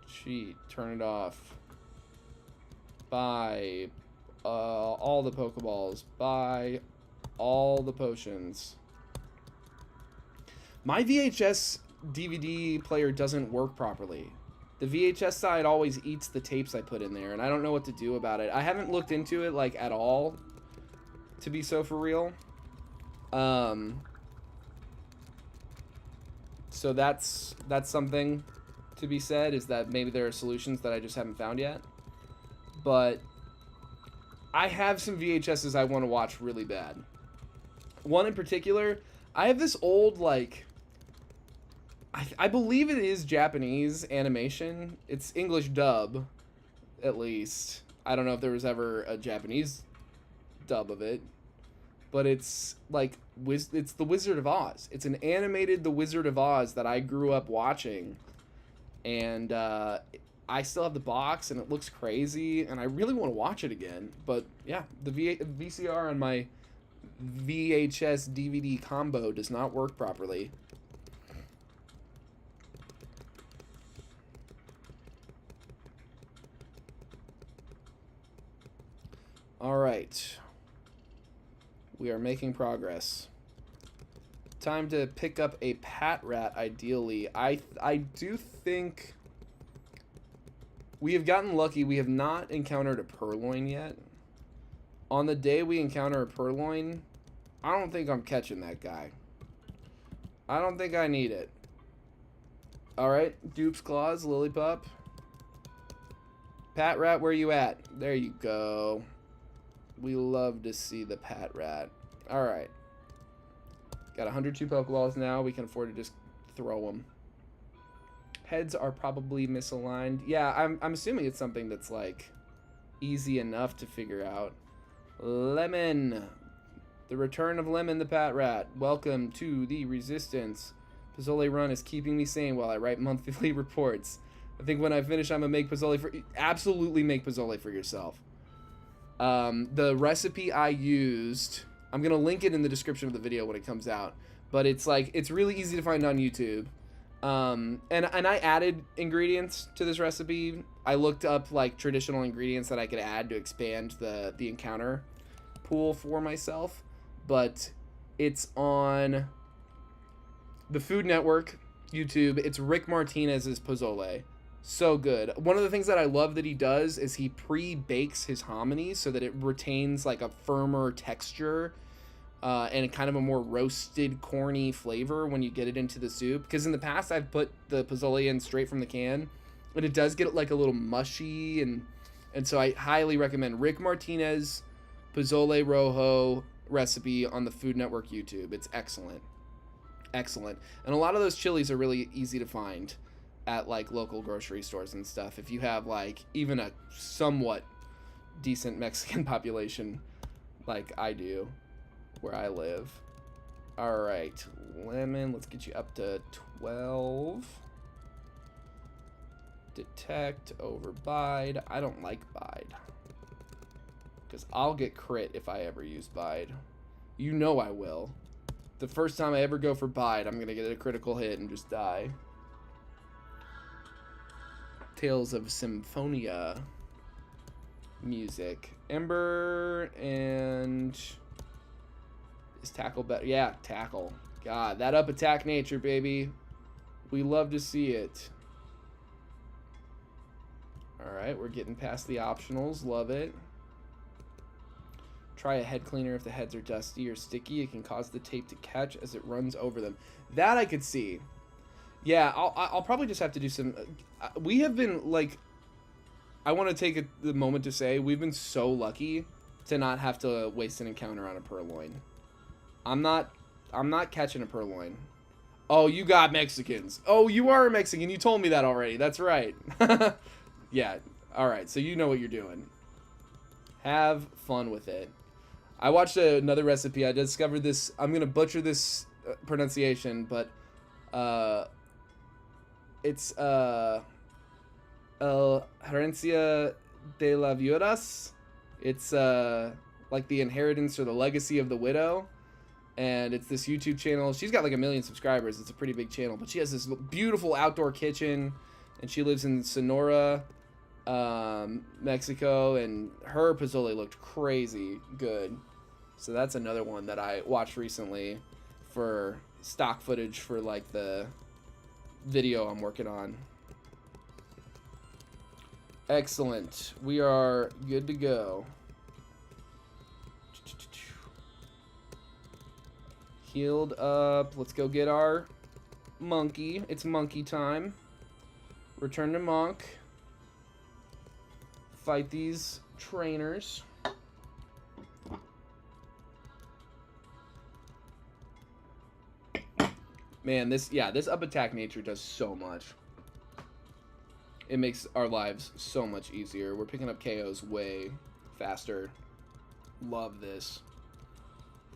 cheat, turn it off, buy all the Pokeballs, buy all the potions. My VHS DVD player doesn't work properly. The VHS side always eats the tapes I put in there, and I don't know what to do about it. I haven't looked into it, like, at all, to be so for real. So that's something to be said, is that maybe there are solutions that I just haven't found yet. But I have some VHSs I want to watch really bad. One in particular, I have this old, like, I believe it is Japanese animation. It's English dub, at least. I don't know if there was ever a Japanese dub of it. But it's, like, it's The Wizard of Oz. It's an animated The Wizard of Oz that I grew up watching. And I still have the box, and it looks crazy, and I really want to watch it again. But, yeah, the VCR on my VHS DVD combo does not work properly. All right. We are making progress. Time to pick up a Pat Rat, ideally. I do think we have gotten lucky. We have not encountered a Purloin yet. On the day we encounter a Purloin, I don't think I'm catching that guy. I don't think I need it. Alright, Dupe's Claws, Lillipup. Pat Rat, where you at? There you go. We love to see the Pat Rat. Alright. Got 102 Pokeballs now. We can afford to just throw them. Heads are probably misaligned. Yeah, I'm assuming it's something that's, like, easy enough to figure out. Lemon. The return of Lemon the Pat Rat. Welcome to the Resistance. Pozzole Run is keeping me sane while I write monthly reports. I think when I finish, I'm gonna make Pozzole for... Absolutely make Pozzole for yourself. The recipe I used... I'm gonna link it in the description of the video when it comes out. But it's like, it's really easy to find on YouTube. And I added ingredients to this recipe. I looked up like traditional ingredients that I could add to expand the encounter pool for myself. But it's on the Food Network YouTube. It's Rick Martinez's pozole. So good. One of the things that I love that he does is he pre-bakes his hominy so that it retains like a firmer texture and kind of a more roasted, corny flavor when you get it into the soup. Because in the past, I've put the pozole in straight from the can, and it does get like a little mushy, and so I highly recommend Rick Martinez pozole rojo recipe on the Food Network YouTube. It's excellent. Excellent. And a lot of those chilies are really easy to find at like local grocery stores and stuff. If you have like even a somewhat decent Mexican population like I do where I live. All right, lemon, let's get you up to 12. Detect, overbide. I don't like bide, because I'll get crit if I ever use bide. You know I will. The first time I ever go for bide, I'm gonna get a critical hit and just die. Tales of Symphonia music. Ember and is tackle better? Yeah, tackle. God, that up attack nature, baby. We love to see it. Alright, we're getting past the optionals. Love it. Try a head cleaner if the heads are dusty or sticky. It can cause the tape to catch as it runs over them. That I could see. Yeah, I'll probably just have to do some... we have been, like... I want to take the moment to say we've been so lucky to not have to waste an encounter on a purloin. I'm not catching a purloin. Oh, you got Mexicans. Oh, you are a Mexican. You told me that already. That's right. Yeah. All right. So you know what you're doing. Have fun with it. I watched another recipe. I discovered this. I'm going to butcher this pronunciation, but it's Herencia de la Viudas. It's like the inheritance or the legacy of the widow. And it's this YouTube channel. She's got like 1 million subscribers. It's a pretty big channel. But she has this beautiful outdoor kitchen. And she lives in Sonora, Mexico. And her pozole looked crazy good. So that's another one that I watched recently for stock footage for like the video I'm working on. Excellent. We are good to go. Healed up. Let's go get our monkey. It's monkey time. Return to monk. Fight these trainers. Man, this up attack nature does so much. It makes our lives so much easier. We're picking up KOs way faster. Love this.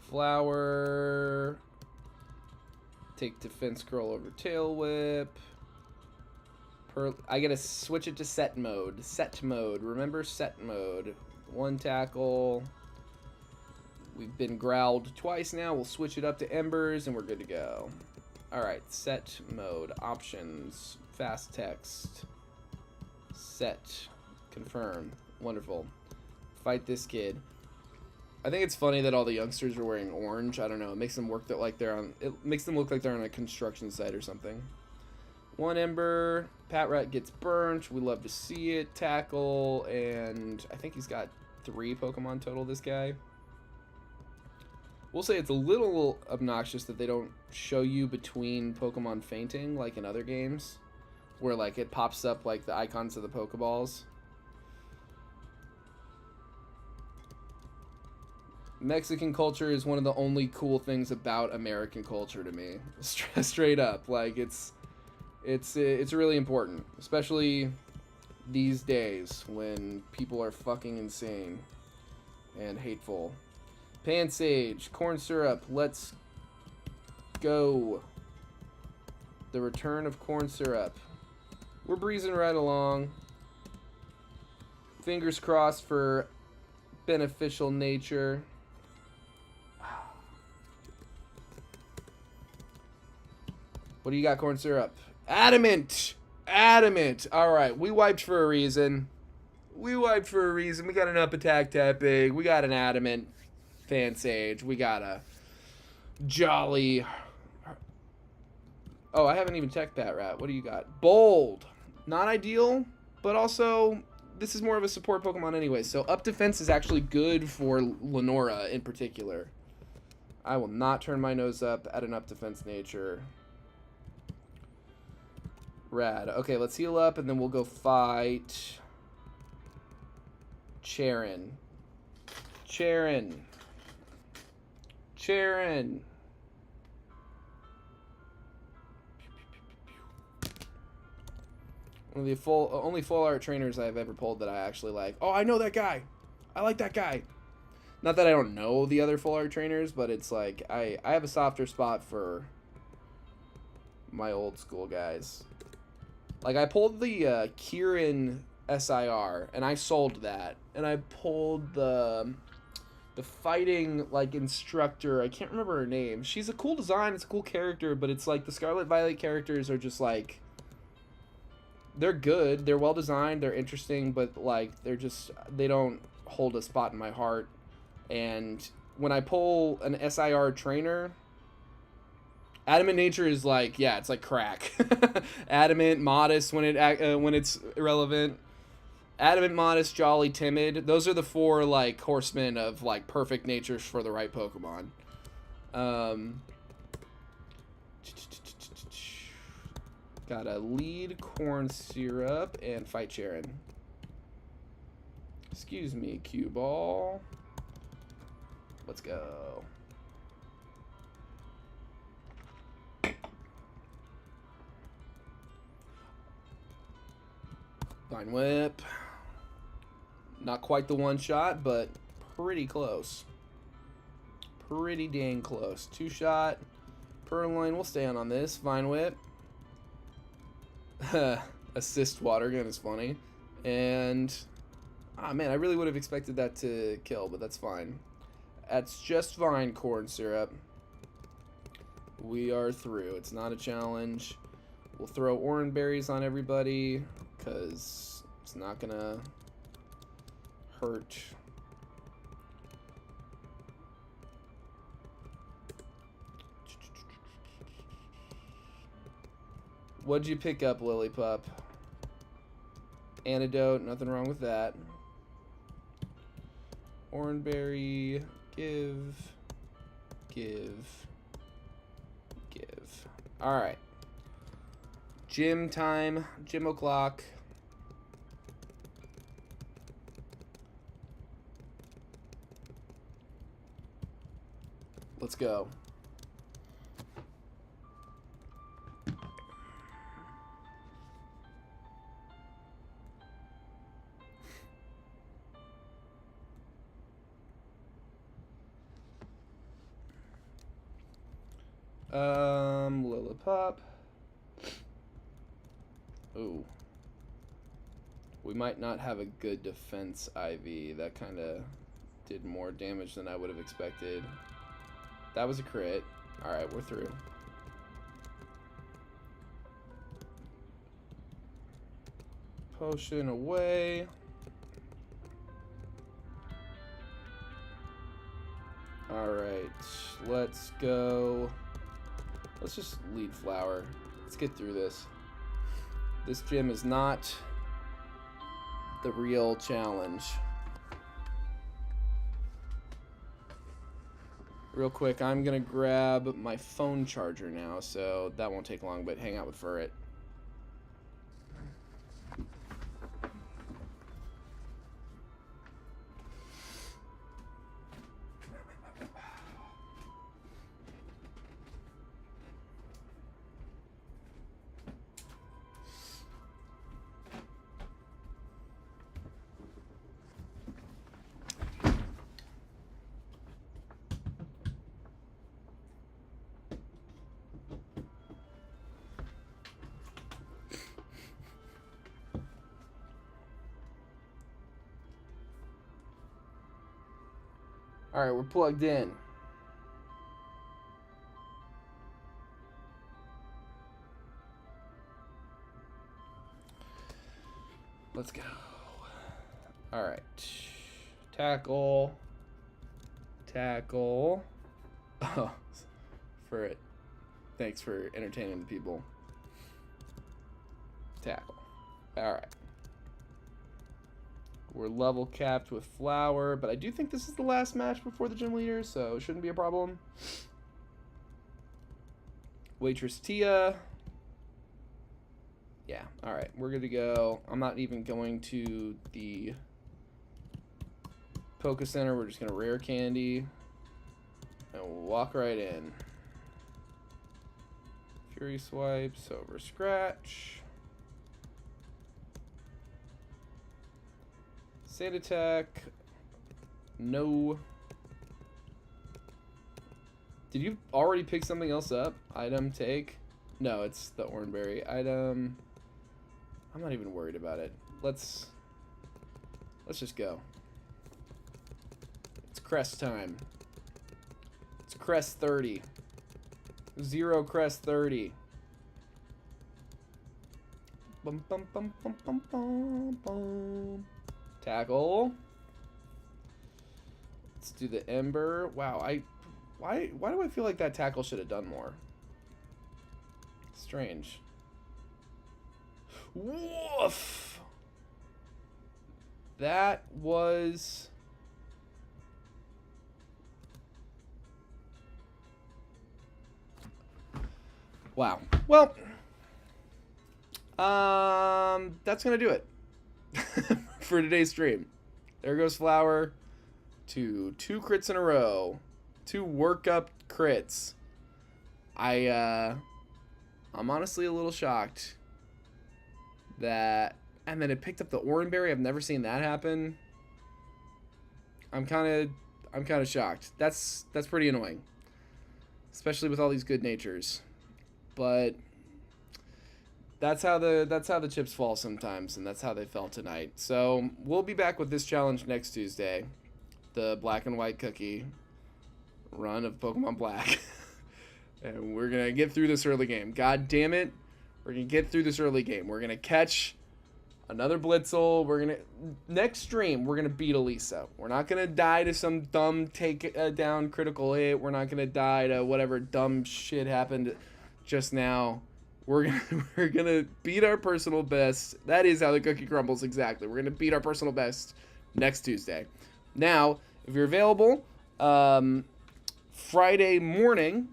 Flower. Take defense curl over tail whip. I gotta switch it to set mode. Set mode. Remember set mode. 1 tackle. We've been growled twice now. We'll switch it up to embers and we're good to go. Alright, set mode. Options. Fast text. Set. Confirm. Wonderful. Fight this kid. I think it's funny that all the youngsters are wearing orange. I don't know. It makes them look like they're on a construction site or something. 1 ember. Pat Rat gets burnt. We love to see it. Tackle. And I think he's got 3 Pokemon total, this guy. We'll say it's a little obnoxious that they don't show you between Pokemon fainting like in other games, where like it pops up like the icons of the Pokeballs. Mexican culture is one of the only cool things about American culture to me. Straight up, like it's really important, especially these days when people are fucking insane and hateful. Pan Sage, corn syrup, let's go. The return of corn syrup. We're breezing right along. Fingers crossed for beneficial nature. What do you got, corn syrup? Adamant! Adamant! Alright, we wiped for a reason. We wiped for a reason. We got an up attack that big. We got an adamant fan sage. We got a jolly... Oh, I haven't even checked that, Rat. What do you got? Bold. Not ideal, but also... This is more of a support Pokemon anyway, so up defense is actually good for Lenora in particular. I will not turn my nose up at an up defense nature. Rad. Okay, let's heal up, and then we'll go fight... Charon. Charon. Charon. One of the only full art trainers I've ever pulled that I actually like. Oh, I know that guy. I like that guy. Not that I don't know the other full art trainers, but it's like I have a softer spot for my old school guys. Like I pulled the Kieran SIR and I sold that, and I pulled the fighting like instructor. I can't remember her name. She's a cool design. It's a cool character, but it's like the Scarlet Violet characters are just like. They're good. They're well designed. They're interesting, but like they don't hold a spot in my heart. And when I pull an SIR trainer, Adamant Nature is like, yeah, it's like crack. Adamant, Modest when it's irrelevant. Adamant, Modest, Jolly, Timid. Those are the four like horsemen of like perfect natures for the right Pokemon. Gotta lead corn syrup and fight Charon. Excuse me, cue ball. Let's go. Vine Whip. Not quite the one shot, but pretty close. Pretty dang close. Two shot. Purloin, we'll stay on this. Vine Whip. Assist water gun is funny. And man, I really would have expected that to kill, but that's fine. That's just fine, corn syrup. We are through. It's not a challenge. We'll throw orange berries on everybody because it's not gonna hurt. What'd you pick up, Lilypup? Antidote, nothing wrong with that. Oranberry, give. Alright. Gym time, gym o'clock. Let's go. Lillipup. Ooh. We might not have a good defense IV. That kind of did more damage than I would have expected. That was a crit. Alright, we're through. Potion away. Alright, let's go. Let's just lead flower. Let's get through this. This gym is not the real challenge. Real quick, I'm gonna grab my phone charger now, so that won't take long, but hang out with Furret. Alright, we're plugged in. Let's go. All right. Tackle. Tackle. Oh, for it. Thanks for entertaining the people. Tackle. All right. We're level capped with Flower, but I do think this is the last match before the gym leader, so it shouldn't be a problem. Waitress Tia. Yeah, all right. We're good to go. I'm not even going to the Poke Center. We're just going to rare candy and walk right in. Fury Swipes over Scratch. Sand Attack. No. Did you already pick something else up? Item take? No, it's the Oranberry. Item. I'm not even worried about it. Let's just go. It's crest time. It's crest 30. 0 crest 30. Bum bum bum bum bum bum bum. Tackle. Let's do the Ember. Wow, why do I feel like that tackle should have done more? Strange. Woof. That was wow. Well, that's gonna do it for today's stream. There goes Flower to 2 crits in a row, 2 workup crits. I'm honestly a little shocked that, and then it picked up the Oranberry. I've never seen that happen. I'm kind of shocked. That's pretty annoying, especially with all these good natures. But that's how the chips fall sometimes, and that's how they fell tonight. So we'll be back with this challenge next Tuesday, the black and white cookie run of Pokemon Black. And we're gonna get through this early game. God damn it, we're gonna get through this early game. We're gonna catch another Blitzel. Next stream we're gonna beat Elisa. We're not gonna die to some dumb take down critical hit. We're not gonna die to whatever dumb shit happened just now. We're gonna beat our personal best. That is how the cookie crumbles exactly. We're gonna beat our personal best next Tuesday. Now, if you're available, Friday morning,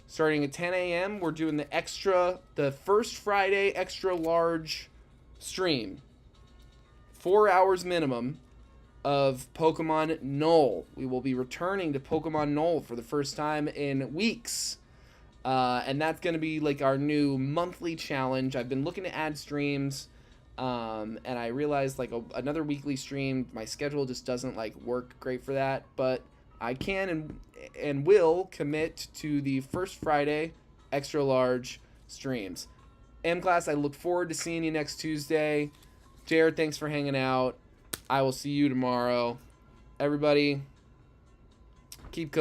starting at 10 a.m., we're doing the first Friday extra large stream. 4 hours minimum of Pokemon Null. We will be returning to Pokemon Null for the first time in weeks. And that's going to be like our new monthly challenge. I've been looking to add streams, and I realized like another weekly stream, my schedule just doesn't like work great for that, but I can and will commit to the first Friday extra large streams. M-Class, I look forward to seeing you next Tuesday. Jared, thanks for hanging out. I will see you tomorrow. Everybody, keep cooking.